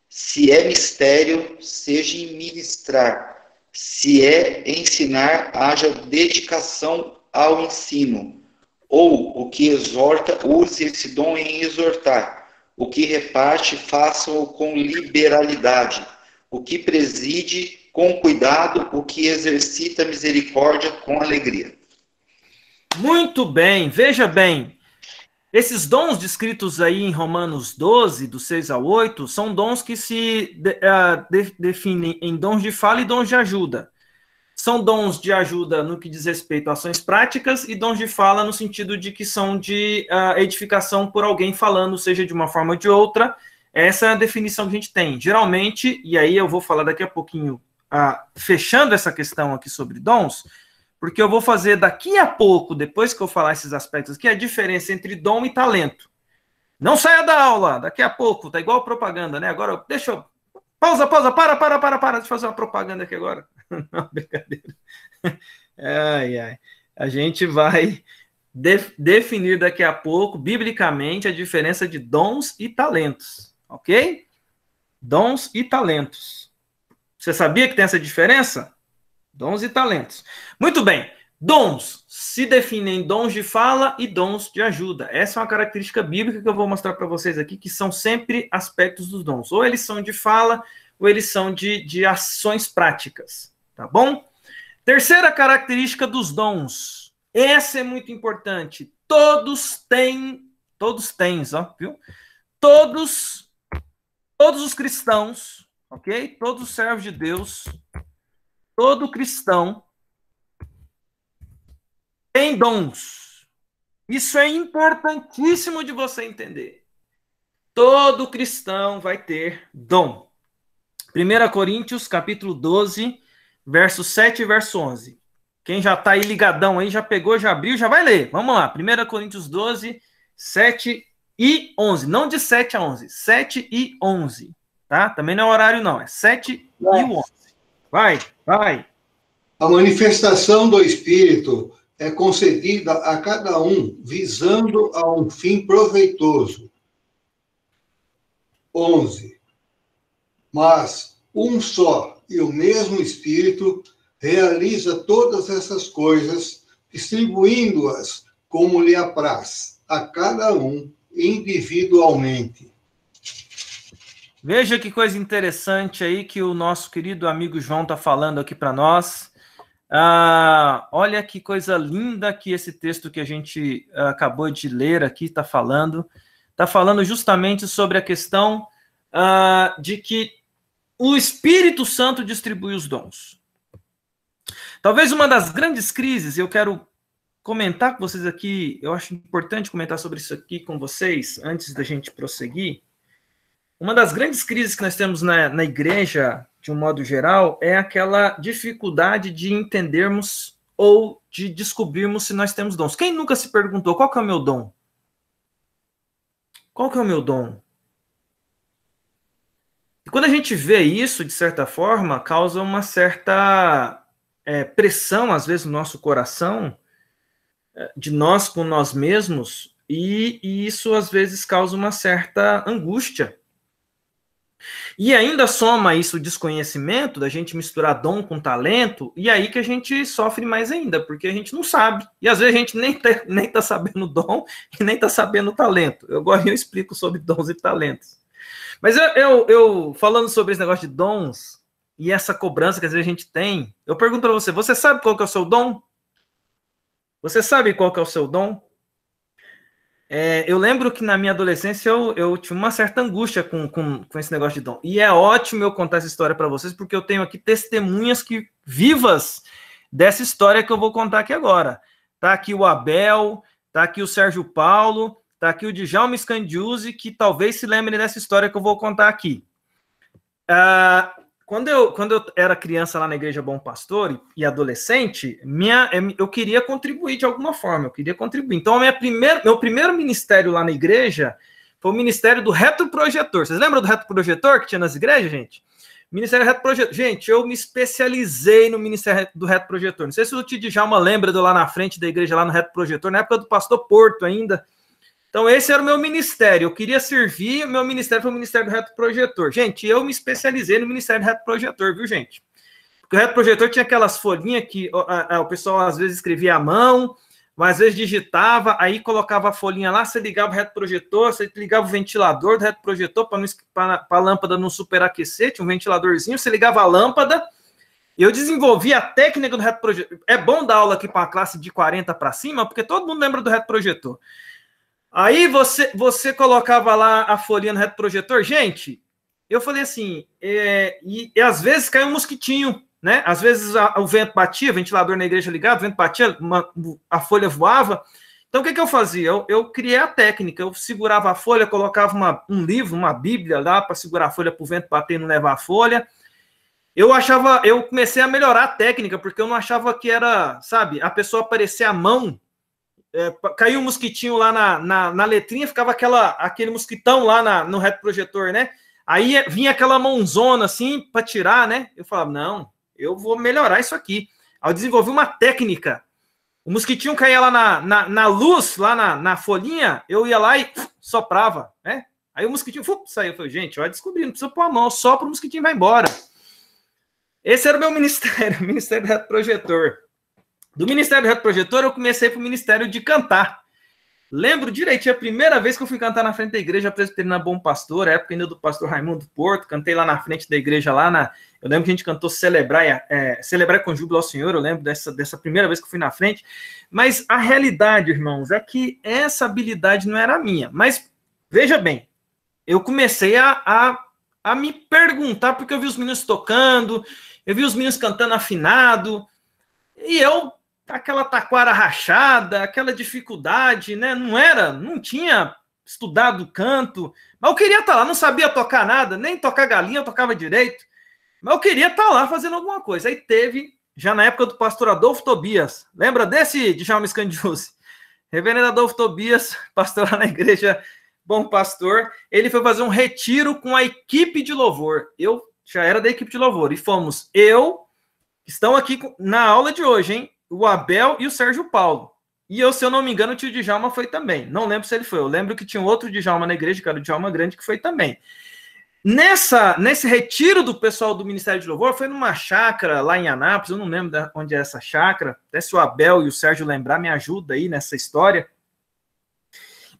Se é mistério, seja em ministrar. Se é ensinar, haja dedicação ao ensino. Ou o que exorta, use esse dom em exortar. O que reparte, faça-o com liberalidade. O que preside, com cuidado. O que exercita misericórdia, com alegria. Muito bem, veja bem. Esses dons descritos aí em Romanos 12, do 6 ao 8, são dons que se definem em dons de fala e dons de ajuda. São dons de ajuda no que diz respeito a ações práticas e dons de fala no sentido de que são de edificação por alguém falando, seja de uma forma ou de outra. Essa é a definição que a gente tem. Geralmente, e aí eu vou falar daqui a pouquinho, fechando essa questão aqui sobre dons, porque eu vou fazer daqui a pouco, depois que eu falar esses aspectos aqui, a diferença entre dom e talento. Não saia da aula, daqui a pouco, tá igual propaganda, né? Agora, deixa eu... Pausa, para, deixa eu fazer uma propaganda aqui agora. Não, brincadeira. Ai. A gente vai definir daqui a pouco, biblicamente, a diferença de dons e talentos, ok? Dons e talentos. Você sabia que tem essa diferença? Dons e talentos. Muito bem. Dons se definem dons de fala e dons de ajuda. Essa é uma característica bíblica que eu vou mostrar para vocês aqui, que são sempre aspectos dos dons. Ou eles são de fala, ou eles são de ações práticas. Tá bom? Terceira característica dos dons. Essa é muito importante. Todos têm, ó, viu? Todos os cristãos, ok? Todos os servos de Deus, todo cristão tem dons. Isso é importantíssimo de você entender. Todo cristão vai ter dom. 1 Coríntios, capítulo 12, verso 7 e verso 11. Quem já está aí ligadão aí, já pegou, já abriu, já vai ler. Vamos lá. 1 Coríntios 12, 7 e 11. Não de 7 a 11. 7 e 11. Tá? Também não é horário, não. É 7 e 11. Vai. A manifestação do Espírito é concedida a cada um visando a um fim proveitoso. 11. Mas um só e o mesmo Espírito realiza todas essas coisas, distribuindo-as como lhe apraz, a cada um individualmente. Veja que coisa interessante aí que o nosso querido amigo João está falando aqui para nós. Olha que coisa linda que esse texto que a gente acabou de ler aqui está falando. Está falando justamente sobre a questão de que o Espírito Santo distribui os dons. Talvez uma das grandes crises, eu quero comentar com vocês aqui, eu acho importante comentar sobre isso aqui com vocês, antes da gente prosseguir. Uma das grandes crises que nós temos na igreja, de um modo geral, é aquela dificuldade de entendermos ou de descobrirmos se nós temos dons. Quem nunca se perguntou, qual que é o meu dom? Qual que é o meu dom? E quando a gente vê isso, de certa forma, causa uma certa pressão, às vezes, no nosso coração, de nós com nós mesmos, e isso, às vezes, causa uma certa angústia. E ainda soma isso o desconhecimento, da gente misturar dom com talento, e aí que a gente sofre mais ainda, porque a gente não sabe. E às vezes a gente nem tá sabendo dom e nem tá sabendo talento. Eu explico sobre dons e talentos. Mas eu falando sobre esse negócio de dons e essa cobrança que às vezes a gente tem, eu pergunto para você, você sabe qual que é o seu dom? Você sabe qual que é o seu dom? Eu lembro que na minha adolescência eu tive uma certa angústia com esse negócio de dom. E é ótimo eu contar essa história para vocês, porque eu tenho aqui testemunhas vivas dessa história que eu vou contar aqui agora. Tá aqui o Abel, tá aqui o Sérgio Paulo, tá aqui o Djalma Scandiuzzi, que talvez se lembrem dessa história que eu vou contar aqui. Quando eu era criança lá na Igreja Bom Pastor e adolescente, eu queria contribuir de alguma forma, eu queria contribuir. Então, meu primeiro ministério lá na igreja foi o ministério do retroprojetor. Vocês lembram do retroprojetor que tinha nas igrejas, gente? Ministério retroprojetor. Gente, eu me especializei no ministério do retroprojetor. Não sei se o tio Djalma lembra de lá na frente da igreja, lá no retroprojetor, na época do pastor Porto ainda. Então, esse era o meu ministério. Eu queria servir, o meu ministério foi o ministério do retroprojetor. Gente, eu me especializei no ministério do retroprojetor, viu, gente? Porque o retroprojetor tinha aquelas folhinhas que o pessoal às vezes escrevia à mão, mas às vezes digitava, aí colocava a folhinha lá, você ligava o retroprojetor, você ligava o ventilador do retroprojetor para a lâmpada não superaquecer, tinha um ventiladorzinho, você ligava a lâmpada. Eu desenvolvi a técnica do retroprojetor. É bom dar aula aqui para uma classe de 40 para cima, porque todo mundo lembra do retroprojetor. Aí você colocava lá a folhinha no retroprojetor. Gente, eu falei assim, e às vezes caiu um mosquitinho, né? Às vezes o vento batia, o ventilador na igreja ligado, o vento batia, a folha voava. Então, o que eu fazia? Eu criei a técnica, eu segurava a folha, colocava um livro, uma bíblia lá, para segurar a folha para o vento bater e não levar a folha. Eu comecei a melhorar a técnica, porque eu não achava que era, sabe, a pessoa aparecer a mão, caiu um mosquitinho lá na letrinha, ficava aquele mosquitão lá no retroprojetor, né? Aí vinha aquela mãozona assim para tirar, né? Eu falava, não, eu vou melhorar isso aqui. Aí eu desenvolvi uma técnica. O mosquitinho caía lá na luz, lá na folhinha, eu ia lá e soprava, né? Aí o mosquitinho saiu. Eu falei, gente, olha, descobri, não precisa pôr a mão, sopra, o mosquitinho vai embora. Esse era o meu ministério, o Ministério do Retroprojetor. Do Ministério do Retroprojetor, eu comecei para o Ministério de Cantar. Lembro direitinho, a primeira vez que eu fui cantar na frente da igreja presbiteriana Bom Pastor, a época ainda do pastor Raimundo Porto, cantei lá na frente da igreja, eu lembro que a gente cantou Celebrar com Júbilo ao Senhor, eu lembro dessa primeira vez que eu fui na frente, mas a realidade, irmãos, é que essa habilidade não era minha, mas veja bem, eu comecei a me perguntar, porque eu vi os meninos tocando, eu vi os meninos cantando afinado, e eu, aquela taquara rachada, aquela dificuldade, né? Não tinha estudado canto, mas eu queria estar lá, não sabia tocar nada, nem tocar galinha eu tocava direito, mas eu queria estar lá fazendo alguma coisa. Aí teve, já na época do pastor Adolfo Tobias, lembra desse Djalma Scandiuzzi? Reverendo Adolfo Tobias, pastor lá na igreja Bom Pastor, ele foi fazer um retiro com a equipe de louvor. Eu já era da equipe de louvor, e fomos estão aqui na aula de hoje, hein? O Abel e o Sérgio Paulo. E eu, se eu não me engano, o tio Djalma foi também. Não lembro se ele foi. Eu lembro que tinha um outro Djalma na igreja, que era o Djalma Grande, que foi também. Nesse retiro do pessoal do Ministério de Louvor, foi numa chácara lá em Anápolis, eu não lembro onde é essa chácara. Até se o Abel e o Sérgio lembrar, me ajuda aí nessa história.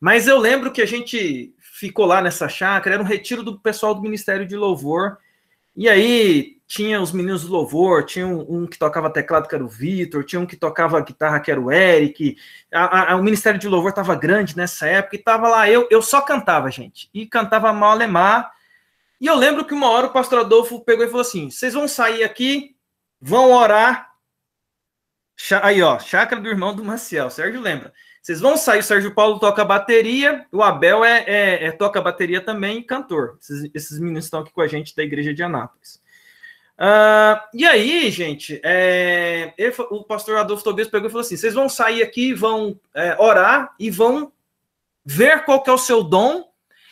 Mas eu lembro que a gente ficou lá nessa chácara, era um retiro do pessoal do Ministério de Louvor. E aí tinha os meninos do louvor, tinha um que tocava teclado, que era o Vitor, tinha um que tocava guitarra, que era o Eric. O Ministério de Louvor estava grande nessa época, e estava lá, eu só cantava, gente, e cantava mal alemar. E eu lembro que uma hora o pastor Adolfo pegou e falou assim, vocês vão sair aqui, vão orar. Aí, ó, chácara do irmão do Maciel, Sérgio lembra. Vocês vão sair, o Sérgio Paulo toca bateria, o Abel toca bateria também e cantor. Esses meninos estão aqui com a gente da igreja de Anápolis. E aí, gente, o pastor Adolfo Tobias pegou e falou assim, vocês vão sair aqui, vão orar e vão ver qual que é o seu dom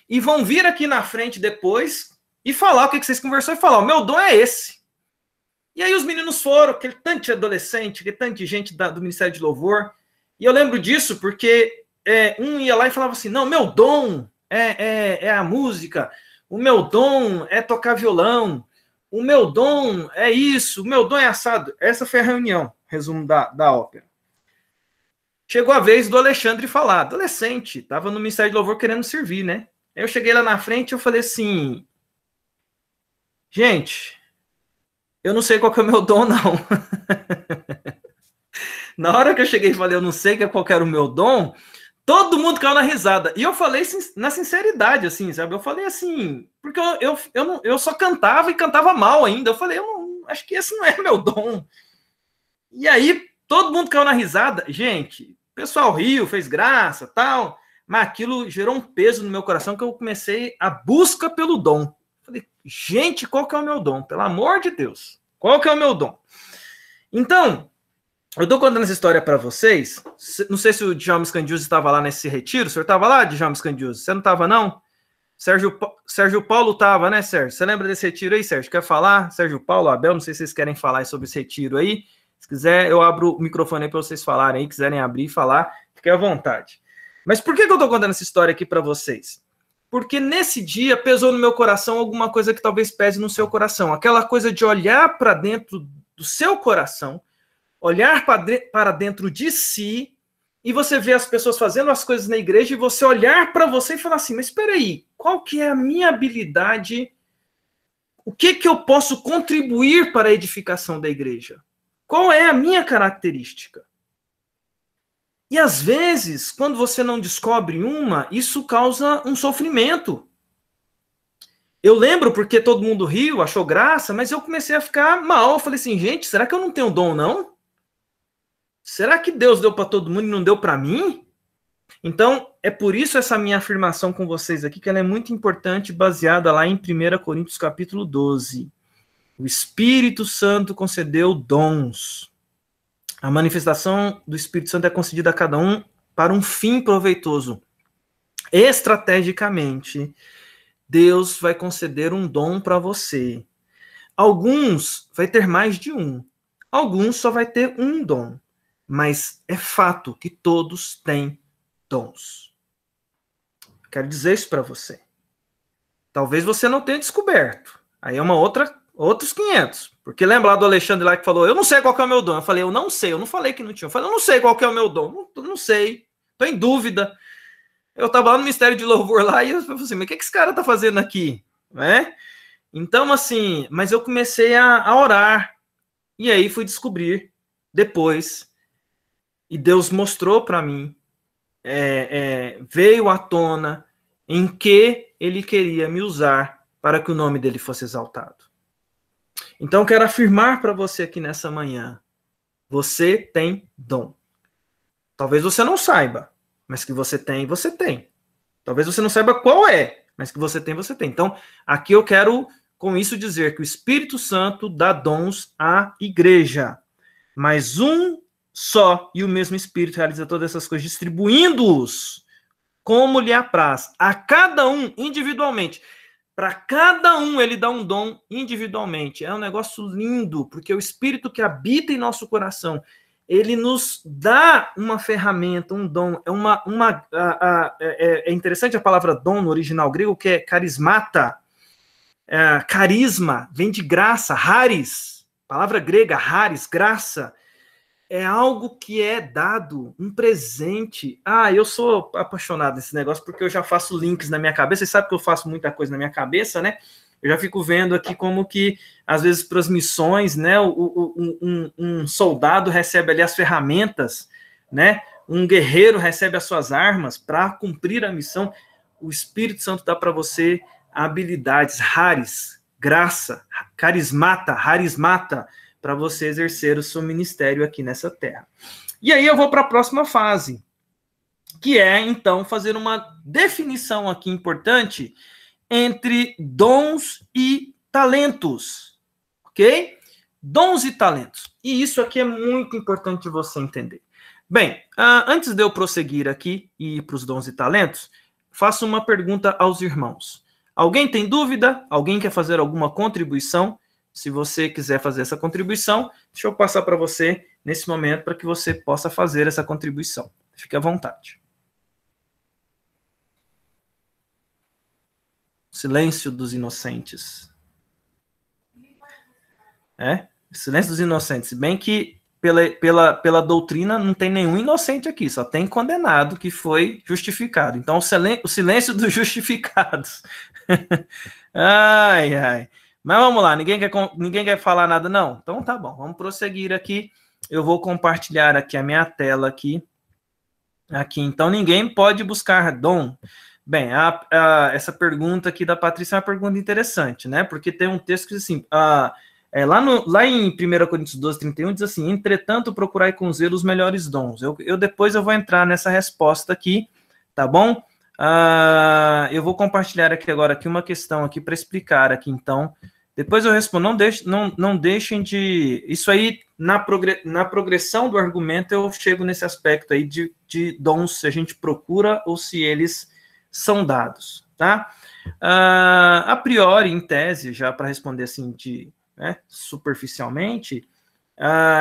e vão vir aqui na frente depois e falar o que vocês conversaram e falar, o meu dom é esse. E aí os meninos foram, aquele tanto de adolescente, aquele tanto de gente do Ministério de Louvor. E eu lembro disso porque um ia lá e falava assim, não, meu dom é a música, o meu dom é tocar violão, o meu dom é isso, o meu dom é assado. Essa foi a reunião, resumo da ópera. Chegou a vez do Alexandre falar, adolescente, estava no Ministério de Louvor querendo servir, né? Aí eu cheguei lá na frente e eu falei assim, gente, eu não sei qual que é o meu dom, não. Na hora que eu cheguei e falei, eu não sei qual que era o meu dom, todo mundo caiu na risada. E eu falei na sinceridade, assim, sabe? Eu falei assim, porque eu só cantava e cantava mal ainda. Eu falei, acho que esse não é meu dom. E aí, todo mundo caiu na risada. Gente, o pessoal riu, fez graça, tal. Mas aquilo gerou um peso no meu coração que eu comecei a busca pelo dom. Eu falei, gente, qual que é o meu dom? Pelo amor de Deus, qual que é o meu dom? Então, Eu estou contando essa história para vocês. Não sei se o Djalma Scandiuzzi estava lá nesse retiro. O senhor estava lá, Djalma Scandiuzzi? Você não estava, não? Sérgio Paulo estava, né, Sérgio? Você lembra desse retiro aí, Sérgio? Quer falar? Sérgio Paulo, Abel, não sei se vocês querem falar sobre esse retiro aí. Se quiser, eu abro o microfone aí para vocês falarem aí. Quiserem abrir e falar, fiquem à vontade. Mas por que eu estou contando essa história aqui para vocês? Porque nesse dia pesou no meu coração alguma coisa que talvez pese no seu coração. Aquela coisa de olhar para dentro do seu coração, olhar para dentro de si, e você ver as pessoas fazendo as coisas na igreja, e você olhar para você e falar assim, mas espera aí, qual que é a minha habilidade? O que eu posso contribuir para a edificação da igreja? Qual é a minha característica? E às vezes, quando você não descobre uma, isso causa um sofrimento. Eu lembro porque todo mundo riu, achou graça, mas eu comecei a ficar mal. Eu falei assim, gente, será que eu não tenho dom, não? Será que Deus deu para todo mundo e não deu para mim? Então, é por isso essa minha afirmação com vocês aqui, que ela é muito importante, baseada lá em 1 Coríntios capítulo 12. O Espírito Santo concedeu dons. A manifestação do Espírito Santo é concedida a cada um para um fim proveitoso. Estrategicamente, Deus vai conceder um dom para você. Alguns vai ter mais de um. Alguns só vai ter um dom. Mas é fato que todos têm dons. Quero dizer isso para você. Talvez você não tenha descoberto. Aí é outros 500. Porque lembra lá do Alexandre lá que falou, eu não sei qual que é o meu dom. Eu falei, eu não sei. Eu não falei que não tinha. Eu falei, eu não sei qual que é o meu dom. Não sei. Estou em dúvida. Eu estava lá no Ministério de Louvor lá e eu falei assim, mas o que esse cara está fazendo aqui? Né? Então, assim, mas eu comecei a orar. E aí fui descobrir depois. E Deus mostrou para mim, veio à tona em que ele queria me usar para que o nome dele fosse exaltado. Então, quero afirmar para você aqui nessa manhã, você tem dom. Talvez você não saiba, mas que você tem, você tem. Talvez você não saiba qual é, mas que você tem, você tem. Então, aqui eu quero, com isso, dizer que o Espírito Santo dá dons à igreja. Mas um só e o mesmo Espírito realiza todas essas coisas, distribuindo-os como lhe apraz, a cada um individualmente. Para cada um ele dá um dom individualmente. É um negócio lindo, porque o Espírito que habita em nosso coração, ele nos dá uma ferramenta, um dom. É interessante a palavra dom no original grego, que é carismata. Carisma vem de graça, haris. Palavra grega, haris, graça. É algo que é dado, um presente. Eu sou apaixonado nesse negócio porque eu já faço links na minha cabeça. Você sabe que eu faço muita coisa na minha cabeça, né? Eu já fico vendo aqui como que, às vezes, para as missões, né? Um soldado recebe ali as ferramentas, né? Um guerreiro recebe as suas armas para cumprir a missão. O Espírito Santo dá para você habilidades, haris, graça, carismata, harismata, para você exercer o seu ministério aqui nessa terra. E aí eu vou para a próxima fase, que é, então, fazer uma definição aqui importante entre dons e talentos, ok? Dons e talentos. E isso aqui é muito importante você entender. Bem, antes de eu prosseguir aqui e ir para os dons e talentos, faço uma pergunta aos irmãos. Alguém tem dúvida? Alguém quer fazer alguma contribuição? Se você quiser fazer essa contribuição, deixa eu passar para você nesse momento para que você possa fazer essa contribuição. Fique à vontade. Silêncio dos inocentes. Silêncio dos inocentes. Se bem que pela doutrina não tem nenhum inocente aqui, só tem condenado que foi justificado. Então, o silêncio dos justificados. Ai. Mas vamos lá, ninguém quer falar nada, não? Então tá bom, vamos prosseguir aqui. Eu vou compartilhar aqui a minha tela aqui. Então ninguém pode buscar dom. Bem, essa pergunta aqui da Patrícia é uma pergunta interessante, né? Porque tem um texto que diz assim, lá em 1 Coríntios 12, 31, diz assim, entretanto, procurai com zelo os melhores dons. Depois eu vou entrar nessa resposta aqui, tá bom? Eu vou compartilhar aqui agora uma questão aqui para explicar aqui, então, Depois eu respondo, não deixem de... Isso aí, na progressão do argumento, eu chego nesse aspecto aí de dons, se a gente procura ou se eles são dados, tá? A priori, em tese, já para responder assim, superficialmente,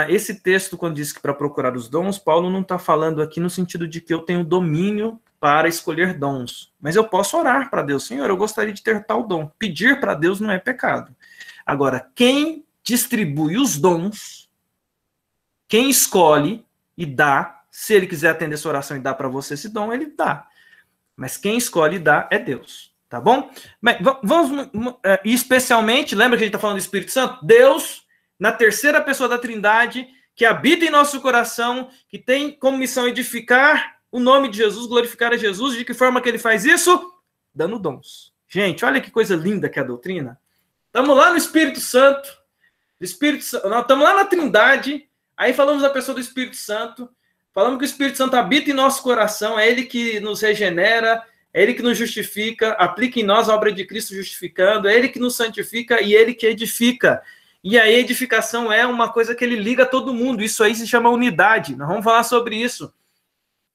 esse texto, quando diz que para procurar os dons, Paulo não está falando aqui no sentido de que eu tenho domínio para escolher dons, mas eu posso orar para Deus, Senhor, eu gostaria de ter tal dom. Pedir para Deus não é pecado. Agora, quem distribui os dons, quem escolhe e dá, se ele quiser atender essa oração e dar para você esse dom, ele dá. Mas quem escolhe e dá é Deus, tá bom? Bem, vamos, especialmente, lembra que a gente está falando do Espírito Santo? Deus, na terceira pessoa da Trindade, que habita em nosso coração, que tem como missão edificar o nome de Jesus, glorificar a Jesus. De que forma que ele faz isso? Dando dons. Gente, olha que coisa linda que é a doutrina. Estamos lá no Espírito Santo, nós estamos lá na Trindade, aí falamos da pessoa do Espírito Santo, falamos que o Espírito Santo habita em nosso coração, é ele que nos regenera, é ele que nos justifica, aplica em nós a obra de Cristo justificando, é ele que nos santifica e ele que edifica. E a edificação é uma coisa que ele liga a todo mundo, isso aí se chama unidade, nós vamos falar sobre isso.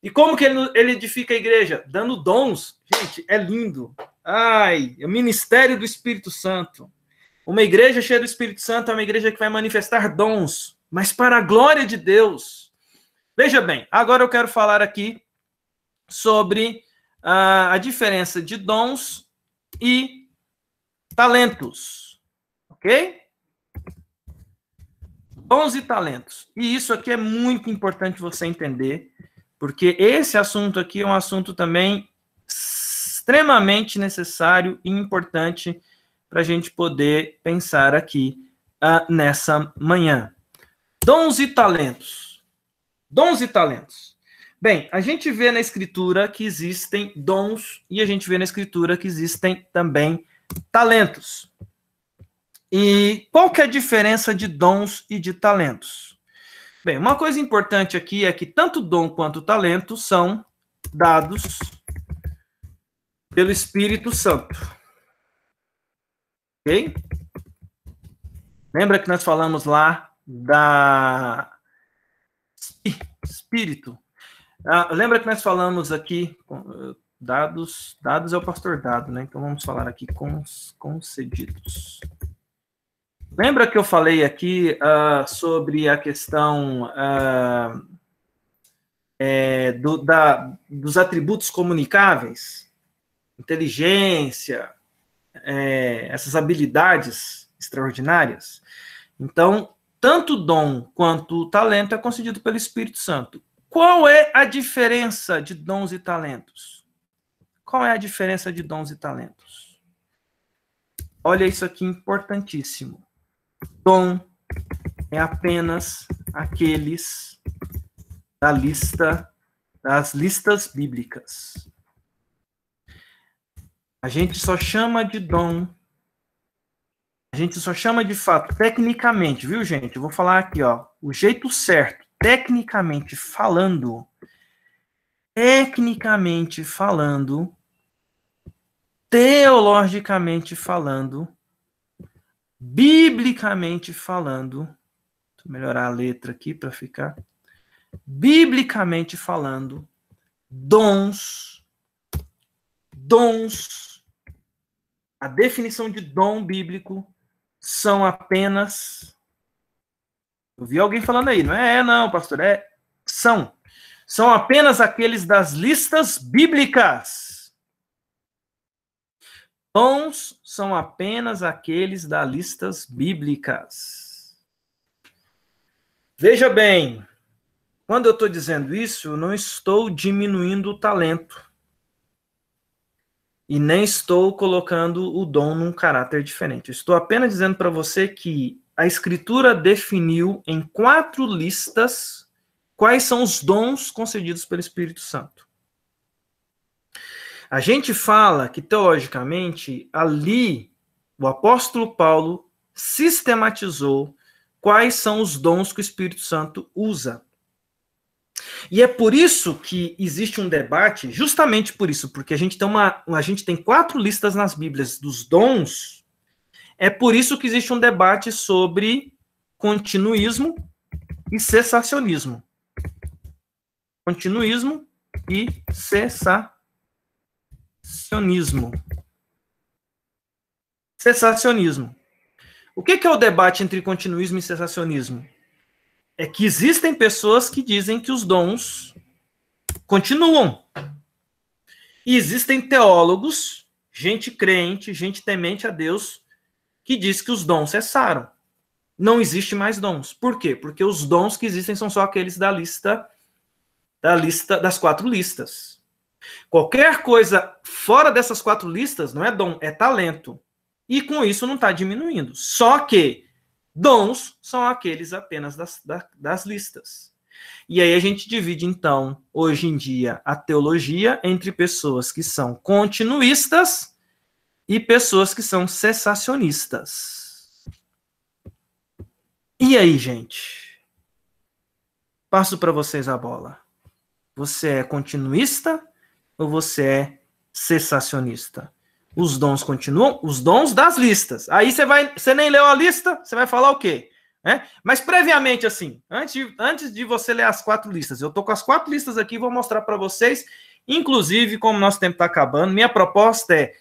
E como que ele edifica a igreja? Dando dons. Gente, é lindo. Ai, é o ministério do Espírito Santo. Uma igreja cheia do Espírito Santo é uma igreja que vai manifestar dons, mas para a glória de Deus. Veja bem, agora eu quero falar aqui sobre a diferença de dons e talentos. Ok? Dons e talentos. E isso aqui é muito importante você entender, porque esse assunto aqui é um assunto também extremamente necessário e importante para a gente poder pensar aqui nessa manhã. Dons e talentos. Dons e talentos. Bem, a gente vê na Escritura que existem dons e a gente vê na Escritura que existem também talentos. E qual que é a diferença de dons e de talentos? Bem, uma coisa importante aqui é que tanto dom quanto talento são dados pelo Espírito Santo. Ok? Lembra que nós falamos lá da Espírito? Lembra que nós falamos aqui, dados é o pastor dado, né? Então vamos falar aqui concedidos. Lembra que eu falei aqui sobre a questão dos atributos comunicáveis? Inteligência, essas habilidades extraordinárias? Então, tanto o dom quanto o talento é concedido pelo Espírito Santo. Qual é a diferença de dons e talentos? Qual é a diferença de dons e talentos? Olha isso aqui, importantíssimo. Dom é apenas aqueles das listas bíblicas. A gente só chama de dom, a gente só chama de fato, tecnicamente, viu, gente? Eu vou falar aqui, ó, o jeito certo, tecnicamente falando, teologicamente falando, biblicamente falando, deixa eu melhorar a letra aqui para ficar, biblicamente falando, dons, a definição de dom bíblico são apenas, eu vi alguém falando aí, não, pastor, são apenas aqueles das listas bíblicas. Dons são apenas aqueles das listas bíblicas. Veja bem, quando eu estou dizendo isso, eu não estou diminuindo o talento. E nem estou colocando o dom num caráter diferente. Eu estou apenas dizendo para você que a Escritura definiu em 4 listas quais são os dons concedidos pelo Espírito Santo. A gente fala que, teologicamente, ali o apóstolo Paulo sistematizou quais são os dons que o Espírito Santo usa. E é por isso que existe um debate, justamente por isso, porque a gente tem 4 listas nas Bíblias dos dons. É por isso que existe um debate sobre continuismo e cessacionismo. Continuismo e cessacionismo. Cessacionismo. O que é o debate entre continuismo e cessacionismo? É que existem pessoas que dizem que os dons continuam. E existem teólogos, gente crente, gente temente a Deus, que diz que os dons cessaram. Não existe mais dons. Por quê? Porque os dons que existem são só aqueles da lista das 4 listas. Qualquer coisa fora dessas 4 listas não é dom, é talento. E com isso não está diminuindo. Só que dons são aqueles apenas das listas. E aí a gente divide, então, hoje em dia, a teologia entre pessoas que são continuistas e pessoas que são cessacionistas. E aí, gente? Passo para vocês a bola. Você é continuista ou você é cessacionista? Os dons continuam? Os dons das listas. Aí você nem leu a lista, você vai falar o quê? Mas previamente, assim, antes de você ler as 4 listas, eu estou com as 4 listas aqui, vou mostrar para vocês, inclusive, como nosso tempo está acabando, minha proposta é,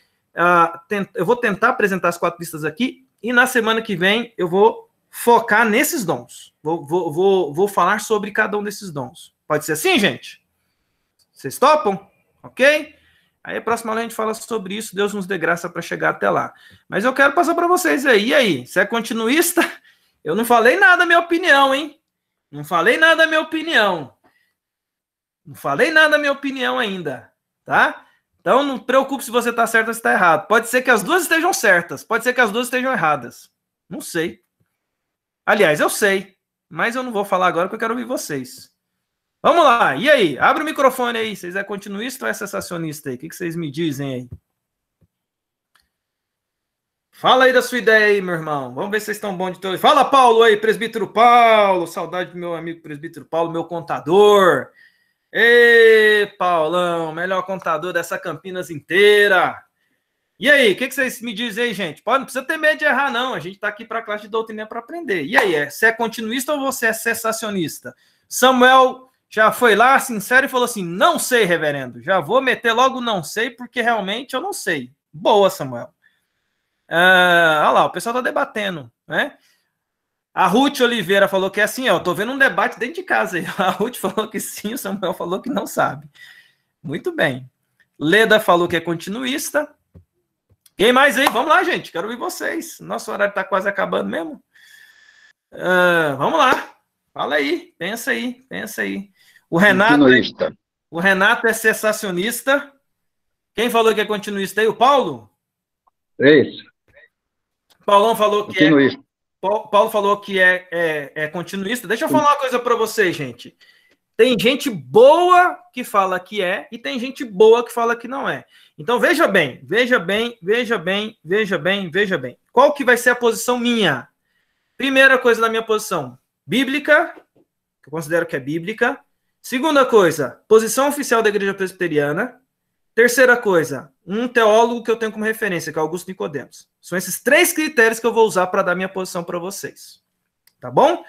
eu vou tentar apresentar as 4 listas aqui, e na semana que vem eu vou focar nesses dons. Vou falar sobre cada um desses dons. Pode ser assim, gente? Vocês topam? Ok? Aí a próxima aula a gente fala sobre isso, Deus nos dê graça para chegar até lá. Mas eu quero passar para vocês aí. E aí, você é continuista? Eu não falei nada da minha opinião, hein? Não falei nada da minha opinião. Não falei nada da minha opinião ainda, tá? Então não preocupe se você está certo ou se está errado. Pode ser que as duas estejam certas, pode ser que as duas estejam erradas. Não sei. Aliás, eu sei, mas eu não vou falar agora porque eu quero ouvir vocês. Vamos lá, e aí? Abre o microfone aí. Vocês é continuista ou é cessacionista aí? O que vocês me dizem aí? Fala aí da sua ideia aí, meu irmão. Vamos ver se vocês estão bons de todo. Fala, Paulo aí, presbítero Paulo. Saudade do meu amigo presbítero Paulo, meu contador. Ê, Paulão, melhor contador dessa Campinas inteira. E aí, o que vocês me dizem aí, gente? Não precisa ter medo de errar, não. A gente está aqui para a classe de doutrina para aprender. E aí, você é continuista ou você é cessacionista? Samuel já foi lá, sincero, e falou assim, não sei, reverendo. Já vou meter logo não sei, porque realmente eu não sei. Boa, Samuel. Olha lá, o pessoal está debatendo, né? A Ruth Oliveira falou que é assim, ó, eu tô vendo um debate dentro de casa aí. A Ruth falou que sim, o Samuel falou que não sabe. Muito bem. Leda falou que é continuista. Quem mais aí? Vamos lá, gente, quero ouvir vocês. Nosso horário está quase acabando mesmo. Vamos lá. Fala aí, pensa aí, pensa aí. O Renato é cessacionista. Quem falou que é continuista aí? O Paulo? É isso. Paulão falou que continuista. Paulo falou que é continuista. Deixa eu falar uma coisa para vocês, gente. Tem gente boa que fala que é e tem gente boa que fala que não é. Então veja bem, veja bem, veja bem, veja bem, veja bem. Qual que vai ser a posição minha? Primeira coisa da minha posição, bíblica, que eu considero que é bíblica. Segunda coisa, posição oficial da Igreja Presbiteriana. Terceira coisa, um teólogo que eu tenho como referência, que é Augusto Nicodemos. São esses 3 critérios que eu vou usar para dar minha posição para vocês. Tá bom?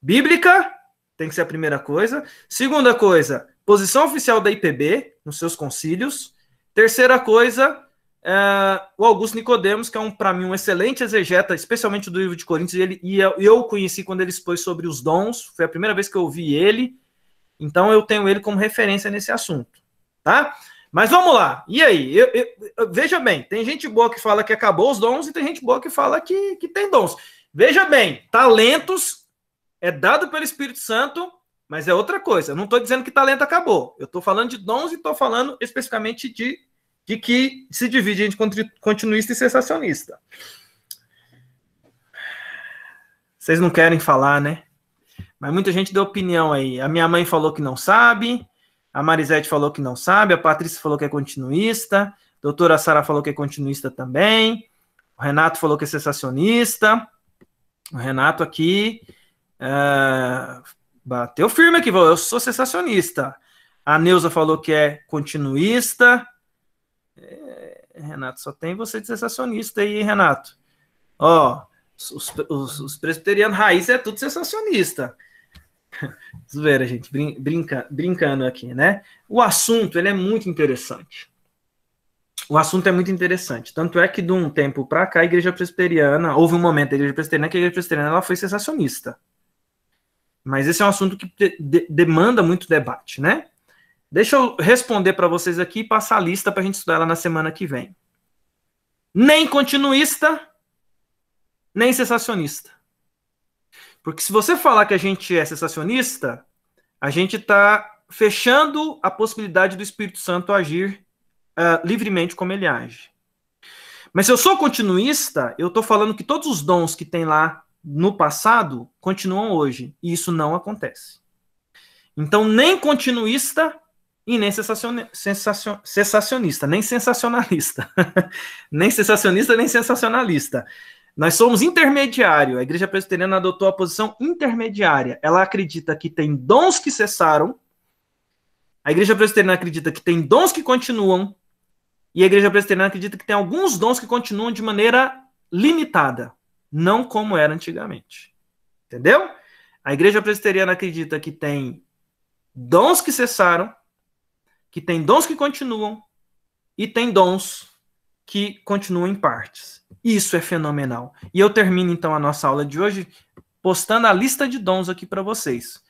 Bíblica, tem que ser a primeira coisa. Segunda coisa, posição oficial da IPB, nos seus concílios. Terceira coisa, o Augusto Nicodemos, que é, para mim, um excelente exegeta, especialmente do livro de Coríntios. Eu conheci quando ele expôs sobre os dons. Foi a primeira vez que eu ouvi ele. Então, eu tenho ele como referência nesse assunto. Tá? Mas vamos lá. E aí? Veja bem, tem gente boa que fala que acabou os dons e tem gente boa que fala que tem dons. Veja bem, talentos é dado pelo Espírito Santo, mas é outra coisa. Eu não estou dizendo que talento acabou. Eu estou falando de dons e estou falando especificamente de que se divide entre continuista e cessacionista. Vocês não querem falar, né? Mas muita gente deu opinião aí. A minha mãe falou que não sabe, a Marisete falou que não sabe, a Patrícia falou que é continuista, a doutora Sara falou que é continuista também, o Renato falou que é cessacionista, o Renato aqui bateu firme aqui, falou, eu sou cessacionista. A Neuza falou que é continuista. Renato, só tem você de cessacionista aí, Renato. Ó, os presbiterianos raiz é tudo sensacionista. Zoeira, gente, brincando aqui, né? O assunto, ele é muito interessante. O assunto é muito interessante. Tanto é que, de um tempo para cá, a igreja presbiteriana, houve um momento da igreja presbiteriana que a igreja presbiteriana ela foi sensacionista. Mas esse é um assunto que demanda muito debate, né? Deixa eu responder para vocês aqui e passar a lista para a gente estudar ela na semana que vem. Nem continuista, nem sensacionista. Porque se você falar que a gente é sensacionista, a gente está fechando a possibilidade do Espírito Santo agir livremente como ele age. Mas se eu sou continuista, eu estou falando que todos os dons que tem lá no passado continuam hoje. E isso não acontece. Então, nem continuista e nem sensacionista, nem sensacionalista. Nem sensacionista, nem sensacionalista. Nós somos intermediário. A igreja presbiteriana adotou a posição intermediária. Ela acredita que tem dons que cessaram. A igreja presbiteriana acredita que tem dons que continuam. E a igreja presbiteriana acredita que tem alguns dons que continuam de maneira limitada, não como era antigamente. Entendeu? A igreja presbiteriana acredita que tem dons que cessaram, que tem dons que continuam e tem dons que continuam em partes. Isso é fenomenal. E eu termino então a nossa aula de hoje postando a lista de dons aqui para vocês.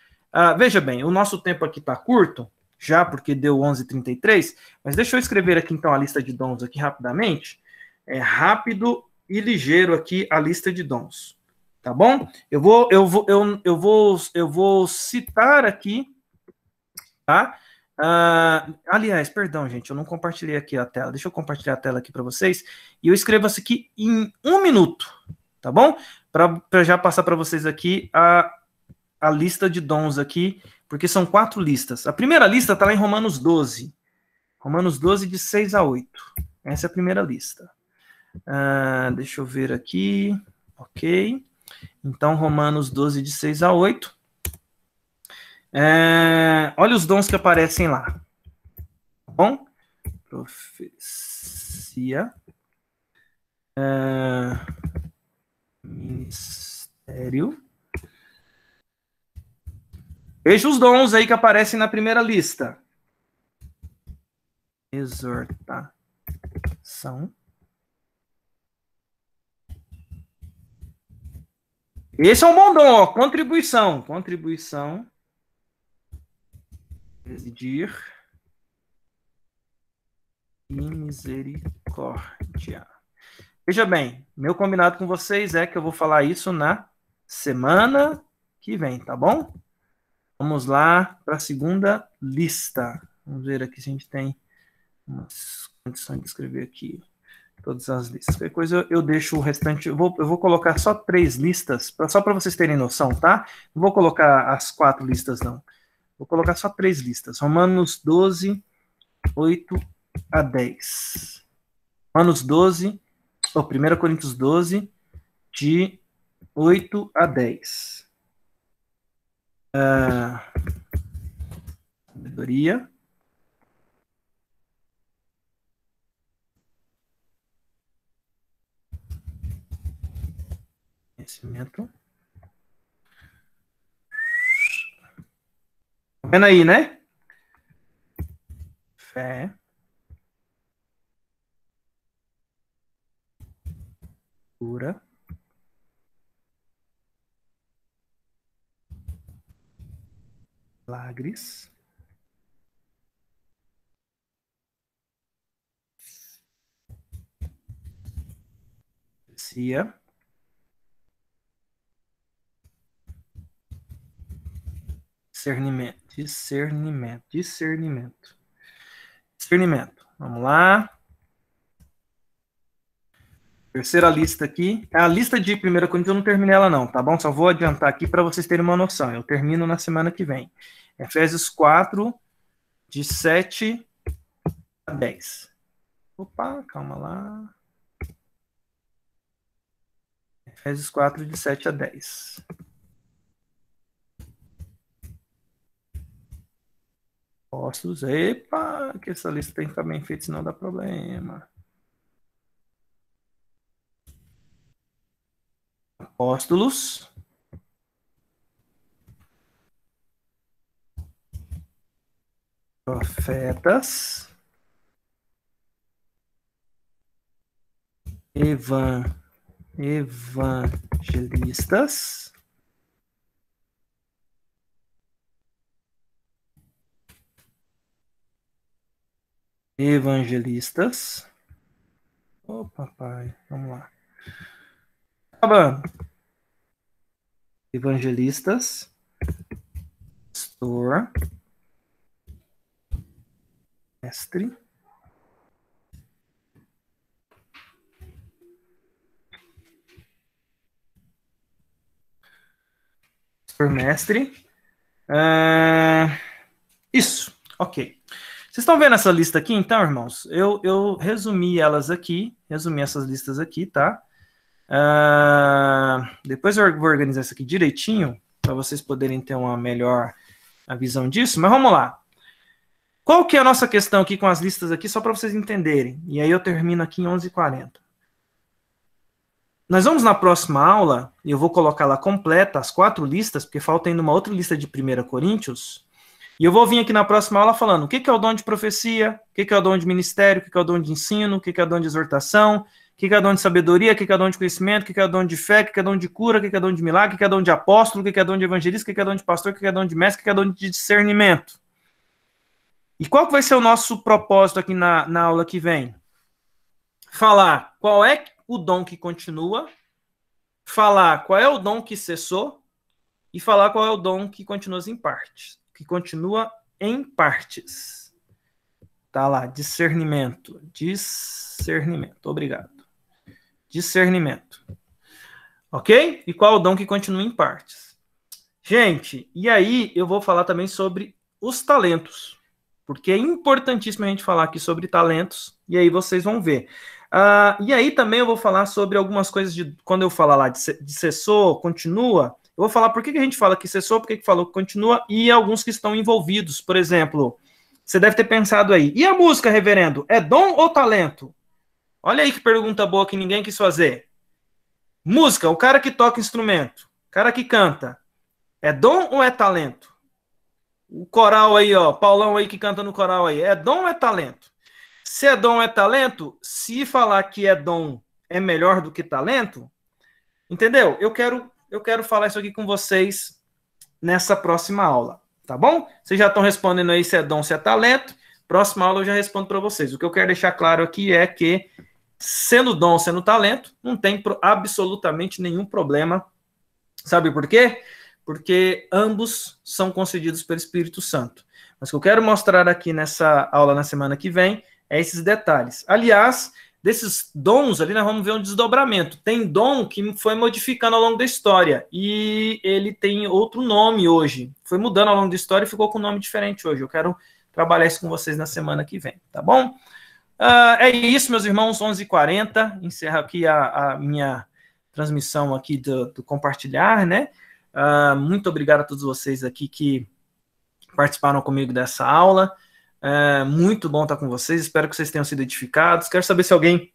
Veja bem, o nosso tempo aqui está curto, já porque deu 11h33, mas deixa eu escrever aqui então a lista de dons aqui rapidamente. É rápido e ligeiro aqui a lista de dons. Tá bom? Eu vou citar aqui, tá? Aliás, perdão, gente, eu não compartilhei aqui a tela. Deixa eu compartilhar a tela aqui para vocês. E eu escrevo isso aqui em 1 minuto, tá bom? Para já passar para vocês aqui a lista de dons aqui, porque são 4 listas. A primeira lista está lá em Romanos 12. Romanos 12, de 6 a 8. Essa é a primeira lista. Deixa eu ver aqui. Ok. Então, Romanos 12, de 6 a 8. Olha os dons que aparecem lá. Tá bom? Profecia. Ministério. Veja os dons aí que aparecem na primeira lista. Exortação. Esse é um bom dom, ó. Contribuição. Contribuição. Presidir. E misericórdia. Veja bem, meu combinado com vocês é que eu vou falar isso na semana que vem, tá bom? Vamos lá para a segunda lista. Vamos ver aqui se a gente tem umas condições de escrever aqui todas as listas. Qualquer coisa eu deixo o restante. Eu vou colocar só 3 listas, só para vocês terem noção, tá? Não vou colocar as 4 listas, não. Vou colocar só 3 listas. Romanos 12, 8 a 10. Romanos 12, 1 Coríntios 12, de 8 a 10. Sabedoria. Conhecimento. Tá vendo aí, né? Fé. Cura. Milagres. Profecia. Discernimento. Vamos lá. Terceira lista aqui. A lista de 1 Coríntios eu não terminei ela não, tá bom? Só vou adiantar aqui para vocês terem uma noção. Eu termino na semana que vem. Efésios 4, de 7 a 10. Opa, calma lá. Efésios 4, de 7 a 10. Apóstolos. Epa, que essa lista tem que ficar bem feita, senão dá problema. apóstolos, profetas, evangelistas, Ô, papai, vamos lá. Acabando. Evangelistas, pastor, mestre, isso, ok. Vocês estão vendo essa lista aqui, então, irmãos? Eu resumi elas aqui, resumi essas listas aqui, tá? Depois eu vou organizar isso aqui direitinho, para vocês poderem ter uma melhor visão disso, mas vamos lá. Qual que é a nossa questão aqui com as listas aqui, só para vocês entenderem? E aí eu termino aqui em 11h40. Nós vamos na próxima aula, e eu vou colocar lá completa as 4 listas, porque falta ainda uma outra lista de 1 Coríntios, e eu vou vir aqui na próxima aula falando o que é o dom de profecia, o que é o dom de ministério, o que é o dom de ensino, o que é o dom de exortação, o que é o dom de sabedoria, o que é o dom de conhecimento, o que é o dom de fé, o que é o dom de cura, o que é o dom de milagre, o que é o dom de apóstolo, o que é o dom de evangelista, o que é o dom de pastor, o que é o dom de mestre, o que é o dom de discernimento. E qual que vai ser o nosso propósito aqui na aula que vem? Falar qual é o dom que continua, falar qual é o dom que cessou e falar qual é o dom que continua em partes. Que continua em partes. Tá lá, discernimento. Discernimento, obrigado. Discernimento. Ok? E qual é o dom que continua em partes? Gente, e aí eu vou falar também sobre os talentos. Porque é importantíssimo a gente falar aqui sobre talentos, e aí vocês vão ver. E aí também eu vou falar sobre algumas coisas de quando eu falar lá de cessou, continua, eu vou falar por que a gente fala que cessou, por que falou que continua, e alguns que estão envolvidos. Por exemplo, você deve ter pensado aí, e a música, reverendo, é dom ou talento? Olha aí que pergunta boa que ninguém quis fazer. Música, o cara que toca instrumento, o cara que canta, é dom ou é talento? O coral aí, ó, Paulão aí que canta no coral aí, é dom ou é talento? Se é dom ou é talento, se falar que é dom é melhor do que talento, entendeu? Eu quero falar isso aqui com vocês nessa próxima aula, tá bom? Vocês já estão respondendo aí se é dom, se é talento. Próxima aula eu já respondo para vocês. O que eu quero deixar claro aqui é que, sendo dom, sendo talento, não tem absolutamente nenhum problema. Sabe por quê? Porque ambos são concedidos pelo Espírito Santo. Mas o que eu quero mostrar aqui nessa aula na semana que vem é esses detalhes. Aliás, desses dons ali nós vamos ver um desdobramento. Tem dom que foi modificando ao longo da história e ele tem outro nome hoje. Foi mudando ao longo da história e ficou com um nome diferente hoje. Eu quero trabalhar isso com vocês na semana que vem, tá bom? É isso, meus irmãos, 11h40. Encerro aqui a minha transmissão aqui do compartilhar, né? Muito obrigado a todos vocês aqui que participaram comigo dessa aula. Muito bom estar com vocês. Espero que vocês tenham sido edificados. Quero saber se alguém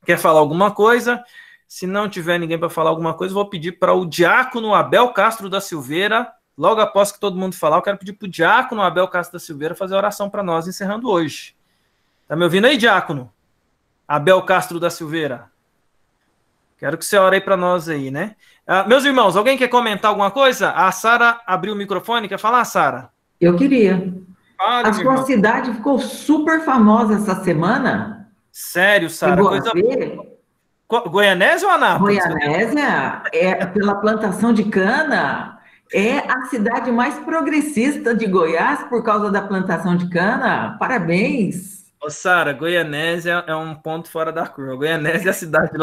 quer falar alguma coisa. Se não tiver ninguém para falar alguma coisa, vou pedir para o diácono Abel Castro da Silveira, logo após que todo mundo falar, eu quero pedir para o diácono Abel Castro da Silveira fazer a oração para nós, encerrando hoje. Tá me ouvindo aí, diácono? Abel Castro da Silveira. Quero que você ore aí para nós aí, né? Meus irmãos, alguém quer comentar alguma coisa? A Sara abriu o microfone. Quer falar, Sara? Eu queria. Fale, a sua cidade ficou super famosa essa semana. Sério, Sara? Coisa... Goianésia ou Anápolis? Goianésia, pela plantação de cana, é a cidade mais progressista de Goiás por causa da plantação de cana. Parabéns! Ô, Sara, Goianésia é um ponto fora da curva. Goianésia é a cidade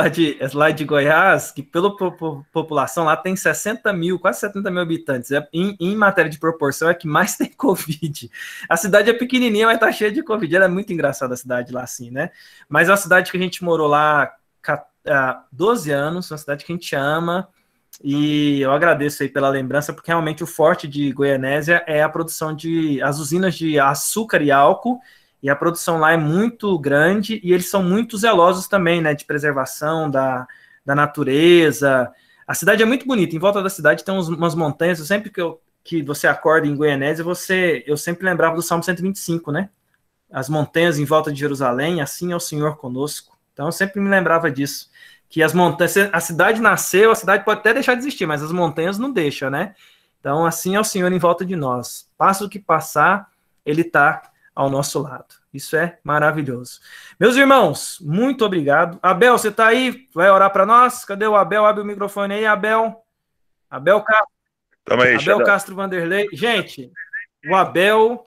lá de Goiás, que pela população lá tem 60 mil, quase 70 mil habitantes. Em matéria de proporção, é que mais tem Covid. A cidade é pequenininha, mas tá cheia de Covid. Ela é muito engraçada a cidade lá, assim, né? Mas é uma cidade que a gente morou lá há 12 anos, uma cidade que a gente ama, e eu agradeço aí pela lembrança, porque realmente o forte de Goianésia é a produção as usinas de açúcar e álcool, e a produção lá é muito grande, e eles são muito zelosos também, né, de preservação da natureza. A cidade é muito bonita, em volta da cidade tem umas montanhas, sempre que você acorda em Goianésia, eu sempre lembrava do Salmo 125, né? As montanhas em volta de Jerusalém, assim é o Senhor conosco. Então eu sempre me lembrava disso, que as montanhas, a cidade nasceu, a cidade pode até deixar de existir, mas as montanhas não deixam, né? Então assim é o Senhor em volta de nós. Passa o que passar, Ele está ao nosso lado. Isso é maravilhoso. Meus irmãos, muito obrigado. Abel, você está aí? Vai orar para nós? Cadê o Abel? Abre o microfone aí, Abel. Abel Castro. Aí, Abel Castro Vanderlei. Gente, o Abel,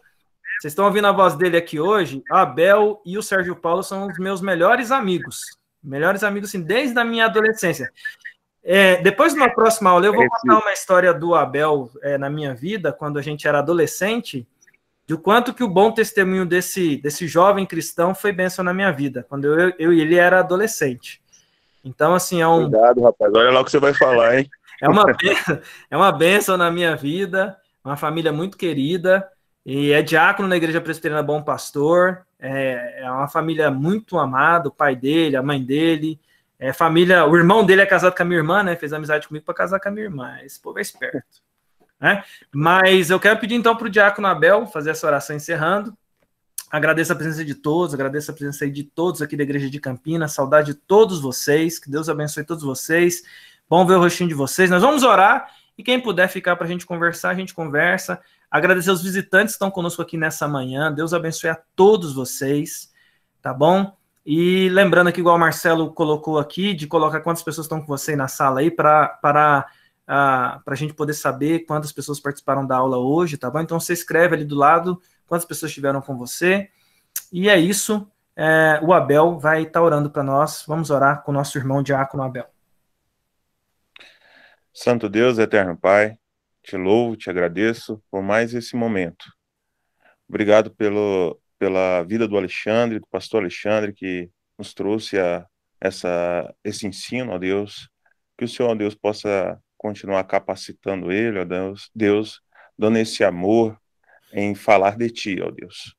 vocês estão ouvindo a voz dele aqui hoje? Abel e o Sérgio Paulo são os meus melhores amigos. Melhores amigos, assim, desde a minha adolescência. Depois de uma próxima aula, eu vou contar uma história do Abel na minha vida, quando a gente era adolescente, de o quanto que o bom testemunho desse jovem cristão foi bênção na minha vida, quando eu e ele era adolescente. Então, assim, Cuidado, rapaz, olha lá o que você vai falar, hein? É uma bênção na minha vida, uma família muito querida, e é diácono na Igreja Presbiteriana Bom Pastor, é uma família muito amada, o pai dele, a mãe dele, o irmão dele é casado com a minha irmã, né? Fez amizade comigo para casar com a minha irmã. Esse povo é esperto. Né? Mas eu quero pedir então para o diácono Abel fazer essa oração encerrando. Agradeço a presença de todos, agradeço a presença aí de todos aqui da Igreja de Campinas, saudade de todos vocês, que Deus abençoe todos vocês. Bom ver o rostinho de vocês. Nós vamos orar e quem puder ficar para a gente conversar, a gente conversa. Agradecer aos visitantes que estão conosco aqui nessa manhã. Deus abençoe a todos vocês, tá bom? E lembrando aqui, igual o Marcelo colocou aqui, de colocar quantas pessoas estão com você aí na sala aí, para a gente poder saber quantas pessoas participaram da aula hoje, tá bom? Então você escreve ali do lado quantas pessoas estiveram com você. E é isso. O Abel vai estar orando para nós. Vamos orar com o nosso irmão diácono Abel. Santo Deus, eterno Pai, te louvo, te agradeço por mais esse momento. Obrigado pela vida do Alexandre, do pastor Alexandre, que nos trouxe esse ensino, ó Deus. Que o Senhor, ó Deus, possa continuar capacitando ele, ó Deus, dando esse amor em falar de Ti, ó Deus.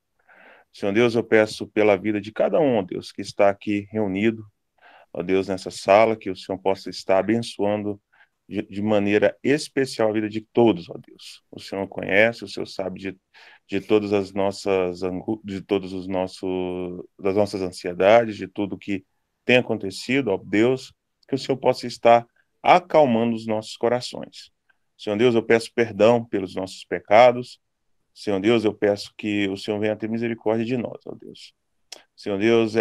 Senhor Deus, eu peço pela vida de cada um, ó Deus, que está aqui reunido, ó Deus, nessa sala, que o Senhor possa estar abençoando de maneira especial a vida de todos, ó Deus. O Senhor conhece, o Senhor sabe de todas as nossas das nossas ansiedades, de tudo que tem acontecido, ó Deus, que o Senhor possa estar acalmando os nossos corações. Senhor Deus, eu peço perdão pelos nossos pecados. Senhor Deus, eu peço que o Senhor venha ter misericórdia de nós, ó Deus. Senhor Deus,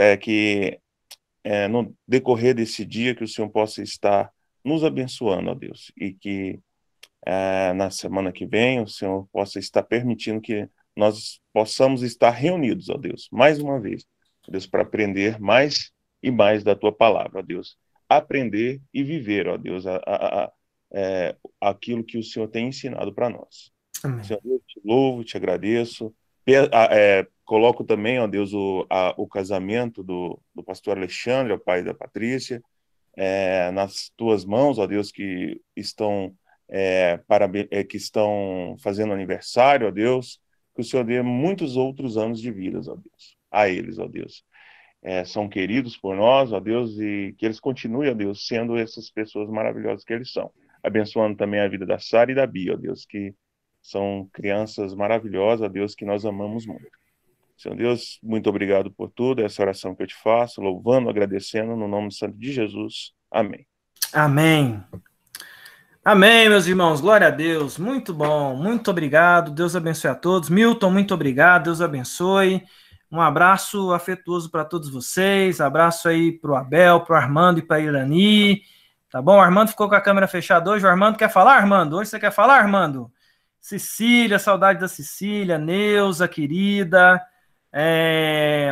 no decorrer desse dia que o Senhor possa estar nos abençoando, ó Deus, e que na semana que vem o Senhor possa estar permitindo que nós possamos estar reunidos, ó Deus, mais uma vez, ó Deus, para aprender mais e mais da Tua palavra, ó Deus, aprender e viver, ó Deus, aquilo que o Senhor tem ensinado para nós. Amém. Senhor, eu te louvo, te agradeço, coloco também, ó Deus, o casamento do pastor Alexandre, o pai da Patrícia, nas tuas mãos, ó Deus, que estão fazendo aniversário, ó Deus, que o Senhor dê muitos outros anos de vida, ó Deus, a eles, ó Deus. São queridos por nós, ó Deus, e que eles continuem, ó Deus, sendo essas pessoas maravilhosas que eles são. Abençoando também a vida da Sara e da Bia, ó Deus, que são crianças maravilhosas, ó Deus, que nós amamos muito. Senhor Deus, muito obrigado por tudo, essa oração que eu te faço, louvando, agradecendo, no nome santo de Jesus. Amém. Amém. Amém, meus irmãos, glória a Deus, muito bom, muito obrigado, Deus abençoe a todos. Milton, muito obrigado, Deus abençoe. Um abraço afetuoso para todos vocês, abraço aí para o Abel, para o Armando e para a Irani, tá bom? O Armando ficou com a câmera fechada hoje, o Armando quer falar, Armando? Hoje você quer falar, Armando? Cecília, saudade da Cecília, Neuza, querida,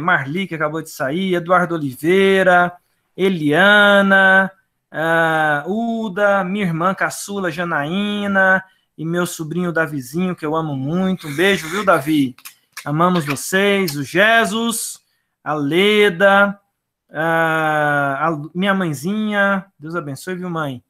Marli, que acabou de sair, Eduardo Oliveira, Eliana, Uda, minha irmã caçula, Janaína, e meu sobrinho Davizinho, que eu amo muito. Um beijo, viu, Davi? Amamos vocês, o Jesus, a Leda, a minha mãezinha, Deus abençoe, viu, mãe?